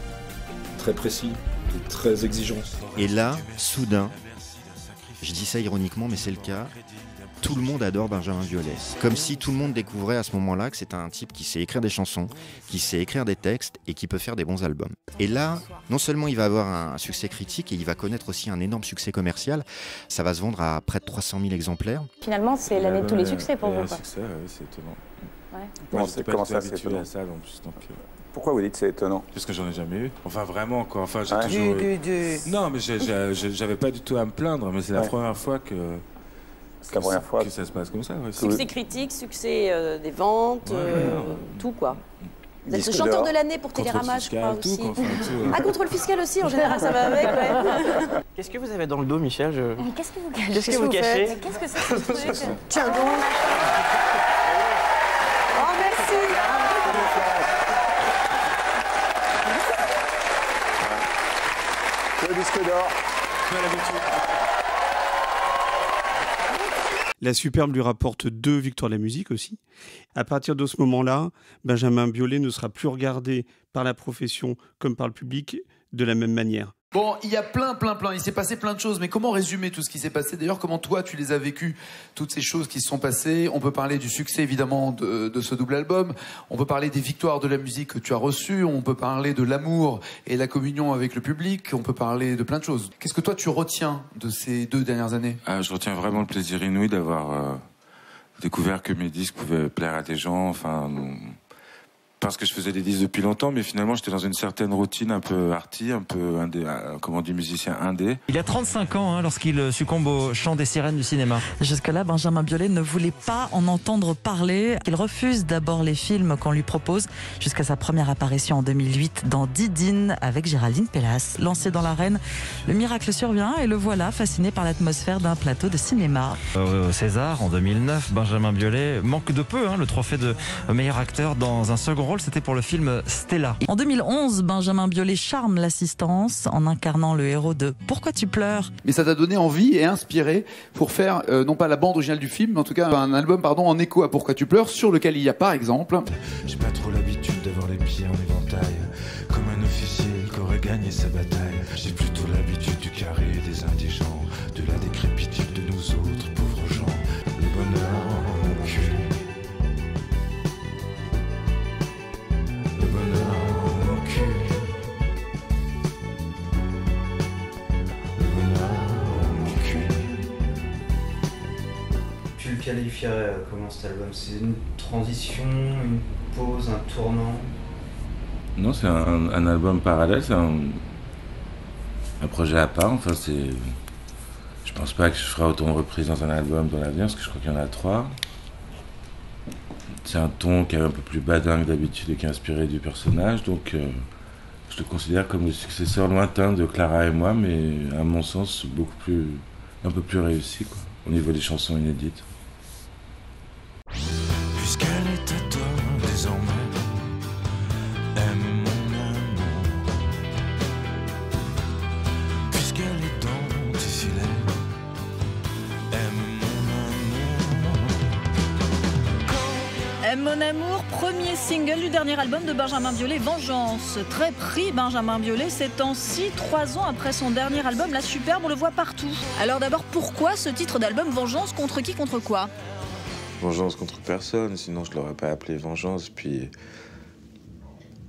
très précis et très exigeants. Et là, soudain, je dis ça ironiquement, mais c'est le cas, tout le monde adore Benjamin Biolay. Comme si tout le monde découvrait à ce moment-là que c'est un type qui sait écrire des chansons, qui sait écrire des textes et qui peut faire des bons albums. Et là, non seulement il va avoir un succès critique et il va connaître aussi un énorme succès commercial. Ça va se vendre à près de 300 000 exemplaires. Finalement, c'est l'année de tous les succès pour vous. Un succès, oui, c'est étonnant. Ouais. Moi, je n'étais pas comment du tout ça, c'est habitué étonnant à ça, en plus. Donc, Pourquoi vous dites c'est étonnant? parce que j'en ai jamais eu. Enfin, vraiment, quoi. Enfin, j'ai Ouais. toujours... Non, mais j'avais pas du tout à me plaindre, mais c'est la Ouais. première fois que... la première fois que ça se passe comme ça. Ouais. Succès critique, succès des ventes, tout quoi. Vous êtes le Disque chanteur d'or. de l'année pour Contrôle Télérama, je crois fiscal, aussi. tout, enfin, tout, Ah, contrôle fiscal aussi, en général, ça va avec, ouais. Qu'est-ce que vous avez dans le dos, Michel Qu'est-ce que vous cachez Qu'est-ce que vous cachez faites Qu'est-ce que c'est que ce truc Tiens donc. Oh, merci. Le disque d'or. La Superbe lui rapporte 2 victoires de la musique aussi. À partir de ce moment-là, Benjamin Biolay ne sera plus regardé par la profession comme par le public de la même manière. Bon, il y a plein. Il s'est passé plein de choses, mais comment résumer tout ce qui s'est passé? D'ailleurs, comment toi, tu les as vécues, toutes ces choses qui se sont passées? On peut parler du succès, évidemment, de ce double album. On peut parler des victoires de la musique que tu as reçues. On peut parler de l'amour et la communion avec le public. On peut parler de plein de choses. Qu'est-ce que toi, tu retiens de ces 2 dernières années? Je retiens vraiment le plaisir inouï d'avoir découvert que mes disques pouvaient plaire à des gens, enfin... Parce que je faisais des disques depuis longtemps, mais finalement j'étais dans une certaine routine un peu arty, un peu indé, comment on dit, musicien indé. Il a 35 ans lorsqu'il succombe au chant des sirènes du cinéma. Jusque-là, Benjamin Biolay ne voulait pas en entendre parler. Il refuse d'abord les films qu'on lui propose, jusqu'à sa première apparition en 2008 dans Didine avec Géraldine Pellas. Lancé dans l'arène, le miracle survient et le voilà fasciné par l'atmosphère d'un plateau de cinéma. Au César, en 2009, Benjamin Biolay manque de peu le trophée de meilleur acteur dans un second rôle, c'était pour le film Stella. En 2011, Benjamin Biolay charme l'assistance en incarnant le héros de Pourquoi tu pleures. Mais ça t'a donné envie et inspiré pour faire, non pas la bande originale du film, mais en tout cas un album en écho à Pourquoi tu pleures, sur lequel il y a par exemple... J'ai pas trop l'habitude d'avoir les pieds en éventail, comme un officier qui aurait gagné sa bataille. J'ai plutôt l'habitude du carré des indigents, de la décrépitude de nous autres pauvres gens. Le bonheur en mon cul. Le bonheur en mon cul. Le bonheur en mon cul. Tu le qualifierais comment cet album? C'est une transition, une pause, un tournant? Non, c'est un album parallèle, c'est un projet à part. Enfin, c'est... Je pense pas que je ferai autant de reprises dans un album dans l'avenir, parce que je crois qu'il y en a 3. C'est un ton qui est un peu plus badingue d'habitude et qui est inspiré du personnage, donc je le considère comme le successeur lointain de Clara et moi, mais à mon sens un peu plus réussi, quoi, au niveau des chansons inédites. Puisqu'elle est à toi désormais, aime mon amour. Puisqu'elle est dans tes filets, aime mon amour. Aime mon amour, premier single du dernier album de Benjamin Biolay, Vengeance. Très pris Benjamin Biolay ces temps-ci, 3 ans après son dernier album, La Superbe, on le voit partout. Alors d'abord, pourquoi ce titre d'album, Vengeance, contre qui, contre quoi? Vengeance contre personne, sinon je l'aurais pas appelé Vengeance, puis...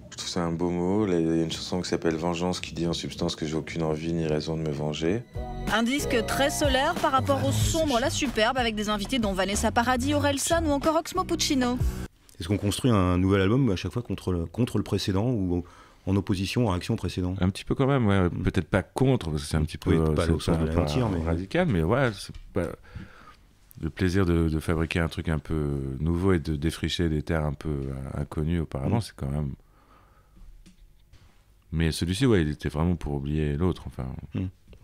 Je trouve ça un beau mot. Il y a une chanson qui s'appelle Vengeance qui dit en substance que j'ai aucune envie ni raison de me venger. Un disque très solaire par rapport au sombre La Superbe, avec des invités dont Vanessa Paradis, Orelsan ou encore Oxmo Puccino. Est-ce qu'on construit un nouvel album à chaque fois contre le précédent ou en opposition, en réaction au précédent? Un petit peu quand même, ouais. Peut-être pas contre, parce que c'est un petit peu... Oui, pas au sens de la mentir, mais... radical, mais ouais, c'est pas... Le plaisir de fabriquer un truc un peu nouveau et de défricher des terres un peu inconnues auparavant, c'est quand même... Mais celui-ci, ouais, il était vraiment pour oublier l'autre, enfin...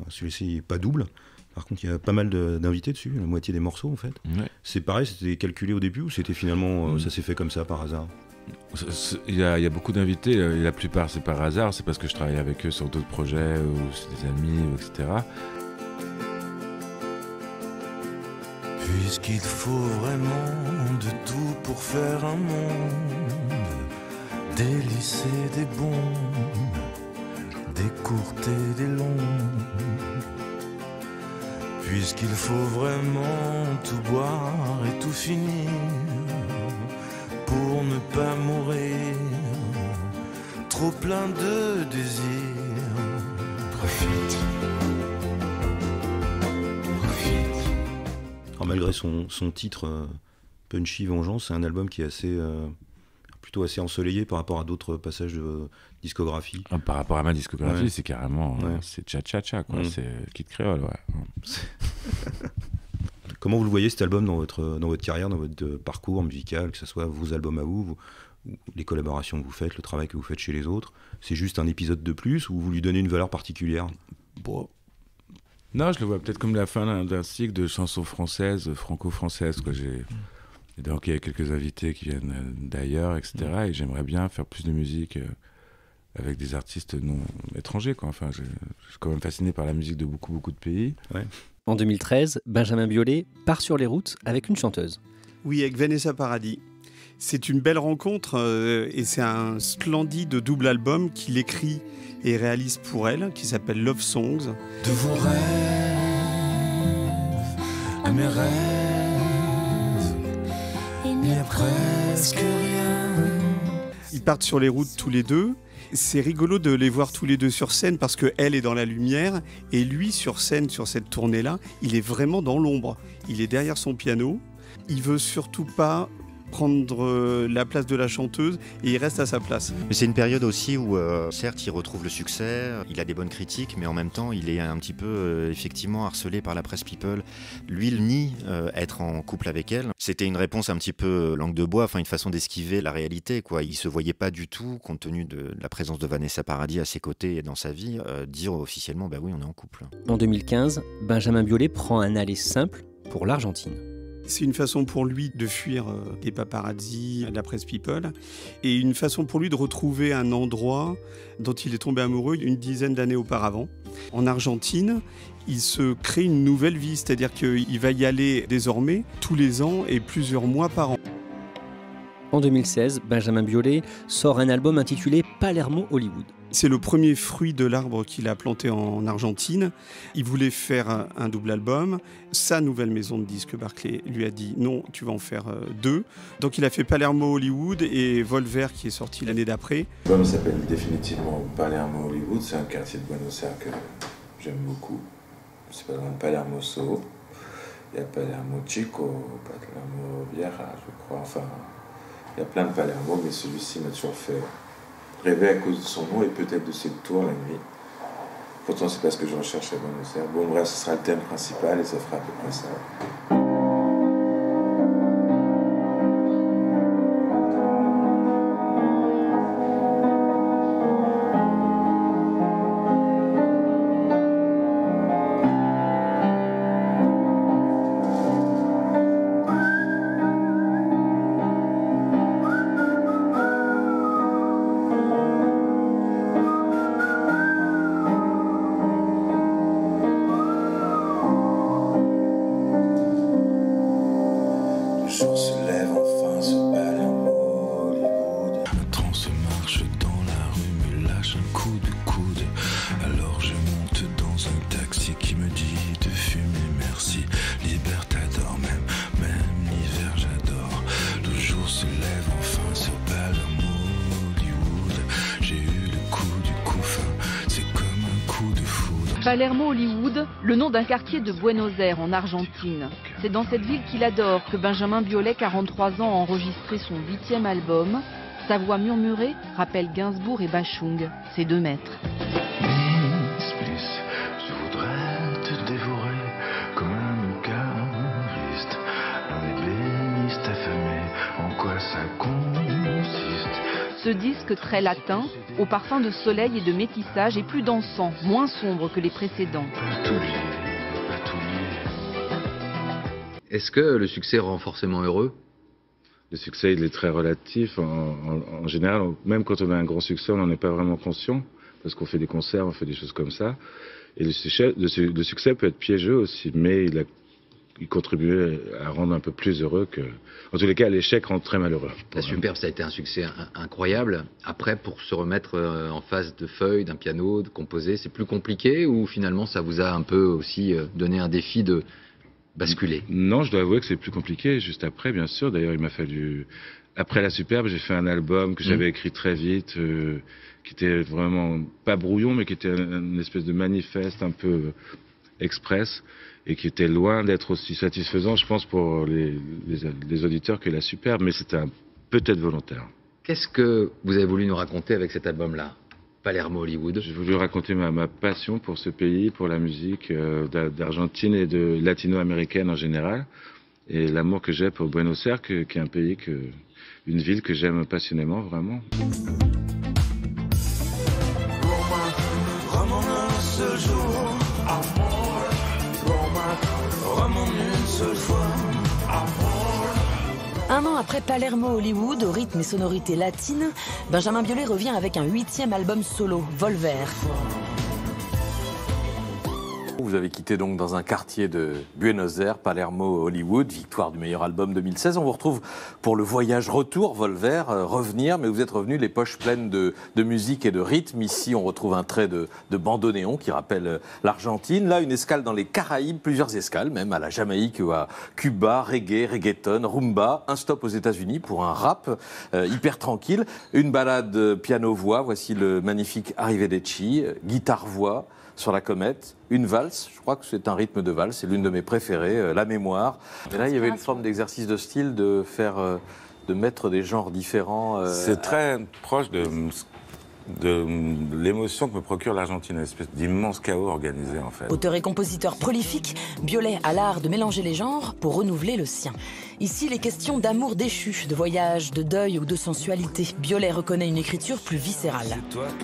Celui-ci, pas double. Par contre, il y a pas mal d'invités dessus, la moitié des morceaux, en fait. Ouais. C'est pareil, c'était calculé au début ou c'était finalement... ça s'est fait comme ça, par hasard? Il y a beaucoup d'invités, et la plupart, c'est par hasard, c'est parce que je travaille avec eux sur d'autres projets, ou c'est des amis, etc. Puisqu'il faut vraiment de tout pour faire un monde, des lycées, des bombes, des courtes et des longues. Puisqu'il faut vraiment tout boire et tout finir pour ne pas mourir, trop plein de désirs. Profite. Alors, malgré son titre punchy Vengeance, c'est un album qui est plutôt assez ensoleillé par rapport à d'autres passages de discographie. Par rapport à ma discographie, Ouais. c'est carrément c'est cha-cha-cha, quoi. C'est Kid Creole, ouais. Comment vous le voyez cet album dans votre carrière, dans votre parcours musical, que ce soit vos albums à vous, les collaborations que vous faites, le travail que vous faites chez les autres? C'est juste un épisode de plus ou vous lui donnez une valeur particulière? Bon. Non, je le vois peut-être comme la fin d'un cycle de chansons françaises, franco-françaises, quoi. Et donc il y a quelques invités qui viennent d'ailleurs, etc. Et j'aimerais bien faire plus de musique avec des artistes non étrangers, quoi. Enfin, je suis quand même fasciné par la musique de beaucoup de pays. Ouais. En 2013, Benjamin Biolay part sur les routes avec une chanteuse. Oui, avec Vanessa Paradis. C'est une belle rencontre et c'est un splendide double album qu'il écrit et réalise pour elle, qui s'appelle Love Songs. De vos rêves à mes rêves, il n'y a presque rien. Ils partent sur les routes tous les deux. C'est rigolo de les voir tous les deux sur scène parce qu'elle est dans la lumière et lui sur scène, sur cette tournée-là, il est vraiment dans l'ombre. Il est derrière son piano. Il veut surtout pas prendre la place de la chanteuse et il reste à sa place. Mais c'est une période aussi où, certes, il retrouve le succès, il a des bonnes critiques, mais en même temps, il est un petit peu, effectivement, harcelé par la presse people. Lui, il nie être en couple avec elle. C'était une réponse un petit peu langue de bois, enfin une façon d'esquiver la réalité, quoi. Il se voyait pas du tout, compte tenu de la présence de Vanessa Paradis à ses côtés et dans sa vie, dire officiellement, bah oui, on est en couple. En 2015, Benjamin Biolay prend un aller simple pour l'Argentine. C'est une façon pour lui de fuir les paparazzi, la presse people, et une façon pour lui de retrouver un endroit dont il est tombé amoureux une dizaine d'années auparavant. En Argentine, il se crée une nouvelle vie, c'est-à-dire qu'il va y aller désormais tous les ans et plusieurs mois par an. En 2016, Benjamin Biolay sort un album intitulé Palermo Hollywood. C'est le premier fruit de l'arbre qu'il a planté en Argentine. Il voulait faire un double album. Sa nouvelle maison de disques Barclay lui a dit non, tu vas en faire 2. Donc il a fait Palermo Hollywood et Volver qui est sorti l'année d'après. L'album s'appelle définitivement Palermo Hollywood. C'est un quartier de Buenos Aires que j'aime beaucoup. C'est pas loin de Palermo Soho. Il y a Palermo Chico, Palermo Vieja, je crois. Enfin, il y a plein de Palermo, mais celui-ci m'a toujours fait rêver à cause de son nom et peut-être de ses tours la nuit. Pourtant, c'est pas ce que je recherche à Buenos Aires. Bon, bref, ce sera le thème principal et ça fera à peu près ça. Palermo Hollywood, le nom d'un quartier de Buenos Aires en Argentine. C'est dans cette ville qu'il adore que Benjamin Biolay, 43 ans, a enregistré son 8e album. Sa voix murmurée rappelle Gainsbourg et Bachung, ses 2 maîtres. Miss Bliss, je voudrais te dévorer comme un cariste, un ébéniste affamé. En quoi ça consiste? Ce disque très latin, au parfum de soleil et de métissage, est plus dansant, moins sombre que les précédents. Est-ce que le succès rend forcément heureux? Le succès, il est très relatif. En général, même quand on a un grand succès, on n'en est pas vraiment conscient, parce qu'on fait des concerts, on fait des choses comme ça. Et le succès peut être piégeux aussi, mais il contribuait à rendre un peu plus heureux que... En tous les cas, l'échec rend très malheureux. La Superbe, ça a été un succès incroyable. Après, pour se remettre en face de feuilles, d'un piano, de composer, c'est plus compliqué ou finalement ça vous a un peu aussi donné un défi de basculer? Non, je dois avouer que c'est plus compliqué. Juste après, bien sûr. D'ailleurs, il m'a fallu... Après la Superbe, j'ai fait un album que j'avais écrit très vite, qui était vraiment pas brouillon, mais qui était une espèce de manifeste un peu express, et qui était loin d'être aussi satisfaisant, je pense, pour les auditeurs que la Superbe, mais c'était peut-être volontaire. Qu'est-ce que vous avez voulu nous raconter avec cet album-là, Palermo Hollywood? J'ai voulu raconter ma passion pour ce pays, pour la musique d'Argentine et de latino-américaine en général, et l'amour que j'ai pour Buenos Aires, qui est un pays, une ville que j'aime passionnément, vraiment. Un an après Palermo Hollywood, au rythme et sonorité latine, Benjamin Biolay revient avec un 8e album solo, Volver. Vous avez quitté donc dans un quartier de Buenos Aires, Palermo Hollywood, victoire du meilleur album 2016. On vous retrouve pour le voyage retour, Volver, revenir, mais vous êtes revenu les poches pleines de musique et de rythme. Ici, on retrouve un trait de bandoneon qui rappelle l'Argentine. Là, une escale dans les Caraïbes, plusieurs escales, même à la Jamaïque ou à Cuba, reggae, reggaeton, rumba. Un stop aux États-Unis pour un rap hyper tranquille. Une balade piano-voix, voici le magnifique Arrivederci, guitare-voix sur la comète, une valse, je crois que c'est un rythme de valse, c'est l'une de mes préférées, La Mémoire. Et là, il y avait une forme d'exercice de style de mettre des genres différents. C'est très proche de l'émotion que me procure l'Argentine, une espèce d'immense chaos organisé en fait. Auteur et compositeur prolifique, Biolay a l'art de mélanger les genres pour renouveler le sien. Ici, les questions d'amour déchu, de voyage, de deuil ou de sensualité. Biolay reconnaît une écriture plus viscérale.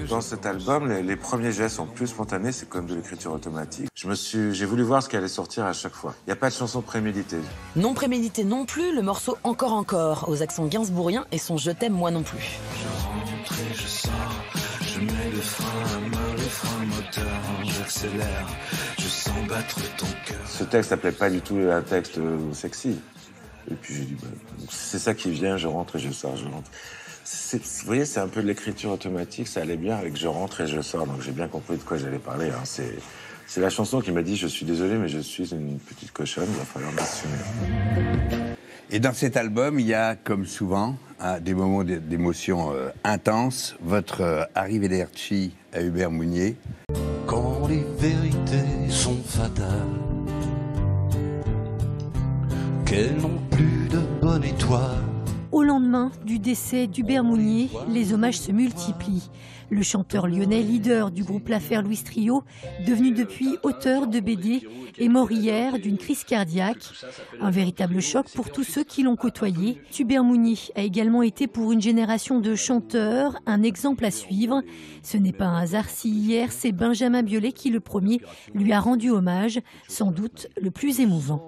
Dans cet album, les premiers gestes sont plus spontanés, c'est comme de l'écriture automatique. J'ai voulu voir ce qui allait sortir à chaque fois. Il n'y a pas de chanson préméditée. Non prémédité non plus, le morceau Encore, aux accents gainsbourgiens et son Je t'aime moi non plus. Je rentre et je sors, je mets le frein à main, le frein moteur, j'accélère, je sens battre ton cœur. Ce texte n'appelait pas du tout un texte sexy. Et puis j'ai dit, c'est ça qui vient, je rentre et je sors, je rentre. Vous voyez, c'est un peu de l'écriture automatique, ça allait bien avec je rentre et je sors, donc j'ai bien compris de quoi j'allais parler. Hein. C'est la chanson qui m'a dit, je suis désolé, mais je suis une petite cochonne, il va falloir m'assumer. Et dans cet album, il y a, comme souvent, des moments d'émotion intenses. Votre Arrivederci à Hubert Mounier. Quand les vérités sont fatales, qu'elles n'ont plus de bonne étoile. Au lendemain du décès d'Hubert Mounier, les hommages se multiplient. Le chanteur lyonnais, leader du groupe L'Affaire Louis Trio, devenu depuis auteur de BD, est mort hier d'une crise cardiaque. Un véritable choc pour tous ceux qui l'ont côtoyé. Hubert Mounier a également été pour une génération de chanteurs un exemple à suivre. Ce n'est pas un hasard si hier, c'est Benjamin Biolay qui, le premier, lui a rendu hommage, sans doute le plus émouvant.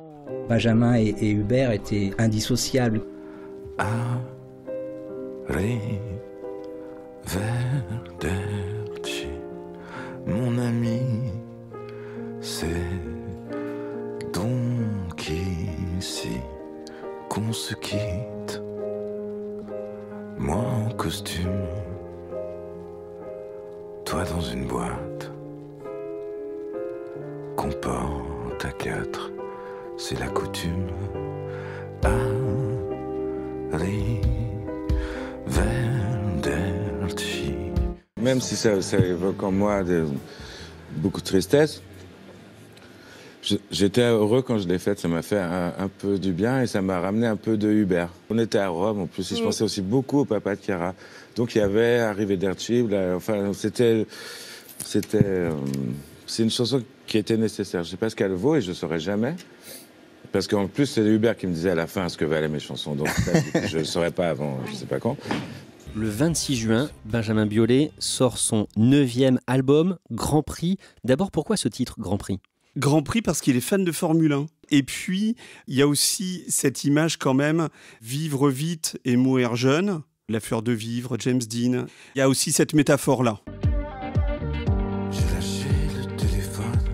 Benjamin et Hubert étaient indissociables. Arrivederci, mon ami, c'est donc ici qu'on se quitte. Moi en costume, toi dans une boîte, qu'on porte à quatre, c'est la coutume. Même si ça évoque en moi beaucoup de tristesse, j'étais heureux quand je l'ai faite, ça m'a fait un peu du bien et ça m'a ramené un peu de Hubert. On était à Rome en plus et je pensais aussi beaucoup au papa de Chiara. Donc il y avait Arrivederci, enfin c'est une chanson qui était nécessaire. Je ne sais pas ce qu'elle vaut et je ne saurais jamais. Parce qu'en plus, c'est Hubert qui me disait à la fin ce que valaient mes chansons. Donc je ne saurais pas avant, je ne sais pas quand. Le 26 juin, Benjamin Biolay sort son 9e album, Grand Prix. D'abord, pourquoi ce titre, Grand Prix ? Grand Prix parce qu'il est fan de Formule 1. Et puis, il y a aussi cette image quand même, vivre vite et mourir jeune. La fleur de vivre, James Dean. Il y a aussi cette métaphore-là. J'ai lâché le téléphone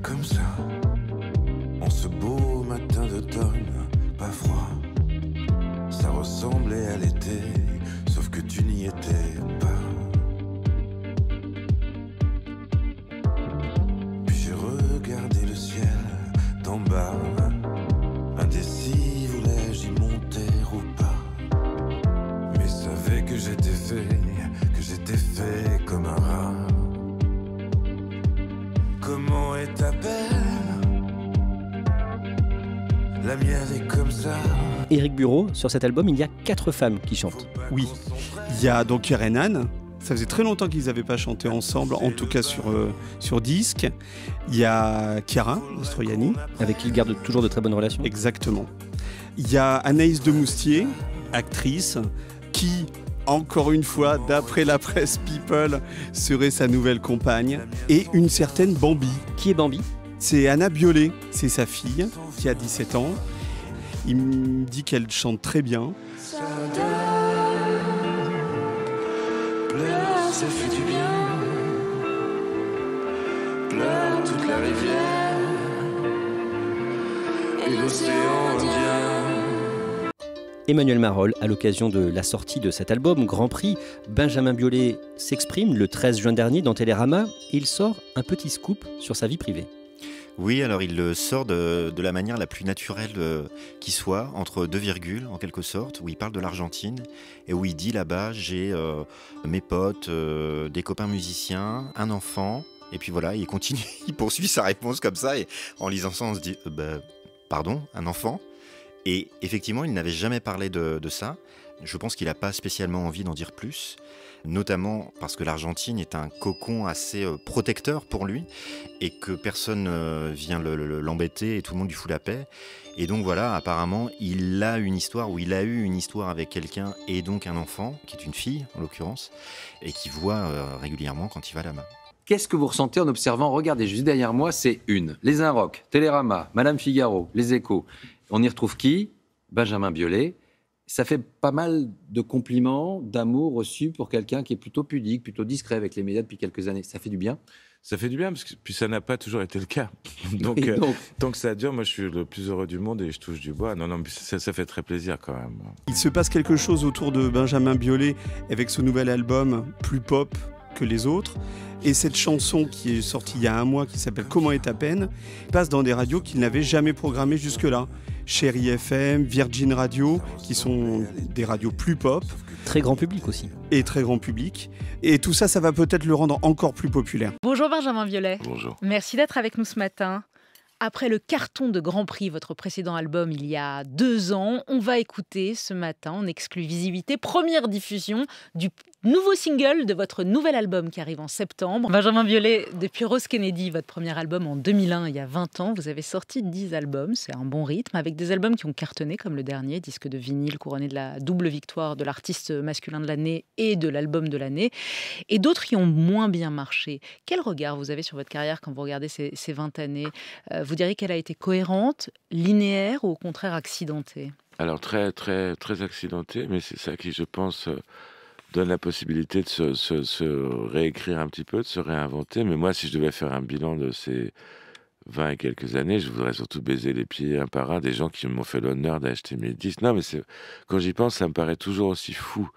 comme ça, en ce beau matin lumière est comme ça. Éric Bureau, sur cet album, il y a 4 femmes qui chantent. Oui, il y a donc Renan. Ça faisait très longtemps qu'ils n'avaient pas chanté ensemble, en tout cas sur disque. Il y a Chiara Mastroianni. Avec qui ils gardent toujours de très bonnes relations. Exactement. Il y a Anaïs de Moustier, actrice, qui, encore une fois, d'après la presse People, serait sa nouvelle compagne. Et une certaine Bambi. Qui est Bambi ? C'est Anna Biolay, c'est sa fille, qui a 17 ans. Il me dit qu'elle chante très bien. Pleure, ça fait du bien. Pleure toute la rivière et l'océan Indien. Emmanuel Marolles, à l'occasion de la sortie de cet album Grand Prix, Benjamin Biolay s'exprime le 13 juin dernier dans Télérama et il sort un petit scoop sur sa vie privée. Oui, alors il le sort de la manière la plus naturelle qui soit, entre 2 virgules en quelque sorte, où il parle de l'Argentine et où il dit là-bas j'ai mes potes, des copains musiciens, un enfant, et puis voilà, il continue, il poursuit sa réponse comme ça, et en lisant ça on se dit pardon, un enfant. Et effectivement il n'avait jamais parlé de ça, je pense qu'il n'a pas spécialement envie d'en dire plus. Notamment parce que l'Argentine est un cocon assez protecteur pour lui et que personne vient l'embêter et tout le monde lui fout la paix. Et donc voilà, apparemment, il a une histoire où il a eu une histoire avec quelqu'un et donc un enfant, qui est une fille en l'occurrence, et qui voit régulièrement quand il va là-bas. Qu'est-ce que vous ressentez en observant? Regardez, juste derrière moi, c'est Les Inrocks, Télérama, Madame Figaro, Les Échos. On y retrouve qui? Benjamin Biolay. Ça fait pas mal de compliments, d'amour reçus pour quelqu'un qui est plutôt pudique, plutôt discret avec les médias depuis quelques années. Ça fait du bien? Ça fait du bien, parce que puis ça n'a pas toujours été le cas. Donc, tant que ça dure, moi je suis le plus heureux du monde et je touche du bois. Non, mais ça fait très plaisir quand même. Il se passe quelque chose autour de Benjamin Biolay avec ce nouvel album plus pop que les autres. Et cette chanson qui est sortie il y a un mois, qui s'appelle Comment est ta peine, passe dans des radios qu'il n'avait jamais programmées jusque-là. Chérie FM, Virgin Radio, qui sont des radios plus pop. Très grand public aussi. Et très grand public. Et tout ça, ça va peut-être le rendre encore plus populaire. Bonjour Benjamin Biolay. Bonjour. Merci d'être avec nous ce matin. Après le carton de Grand Prix, votre précédent album il y a 2 ans, on va écouter ce matin en exclusivité, première diffusion du nouveau single de votre nouvel album qui arrive en septembre. Benjamin Biolay, depuis Rose Kennedy, votre premier album en 2001, il y a 20 ans, vous avez sorti 10 albums, c'est un bon rythme, avec des albums qui ont cartonné comme le dernier, disque de vinyle couronné de la double victoire de l'artiste masculin de l'année et de l'album de l'année, et d'autres qui ont moins bien marché. Quel regard vous avez sur votre carrière quand vous regardez ces 20 années? Vous diriez qu'elle a été cohérente, linéaire ou au contraire accidentée? Alors très accidentée, mais c'est ça qui, je pense, donne la possibilité de se réécrire un petit peu, de se réinventer. Mais moi, si je devais faire un bilan de ces 20 et quelques années, je voudrais surtout baiser les pieds un par un des gens qui m'ont fait l'honneur d'acheter mes disques. Non, mais quand j'y pense, ça me paraît toujours aussi fou.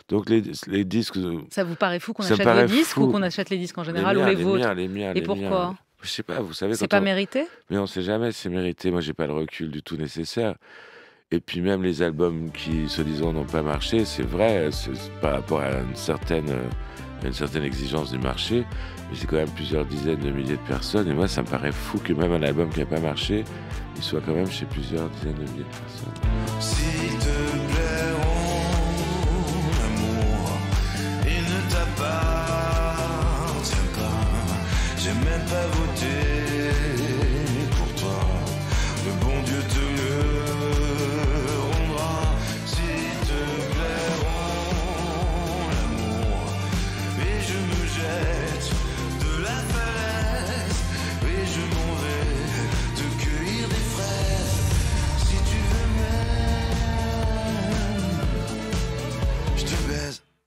Donc les disques... Ça vous paraît fou qu'on achète les disques ou qu'on achète les disques en général ou les vôtres? Les miens. Et pourquoi? Je sais pas, vous savez... C'est pas mérité? Mais on sait jamais si c'est mérité. Moi, j'ai pas le recul du tout nécessaire. Et puis même les albums qui, soi-disant, n'ont pas marché, c'est vrai, c'est par rapport à une certaine exigence du marché, mais c'est quand même plusieurs dizaines de milliers de personnes. Et moi, ça me paraît fou que même un album qui n'a pas marché, il soit quand même chez plusieurs dizaines de milliers de personnes. S'il te plaît, mon amour, il ne t'appartient pas. J'ai même pas voté.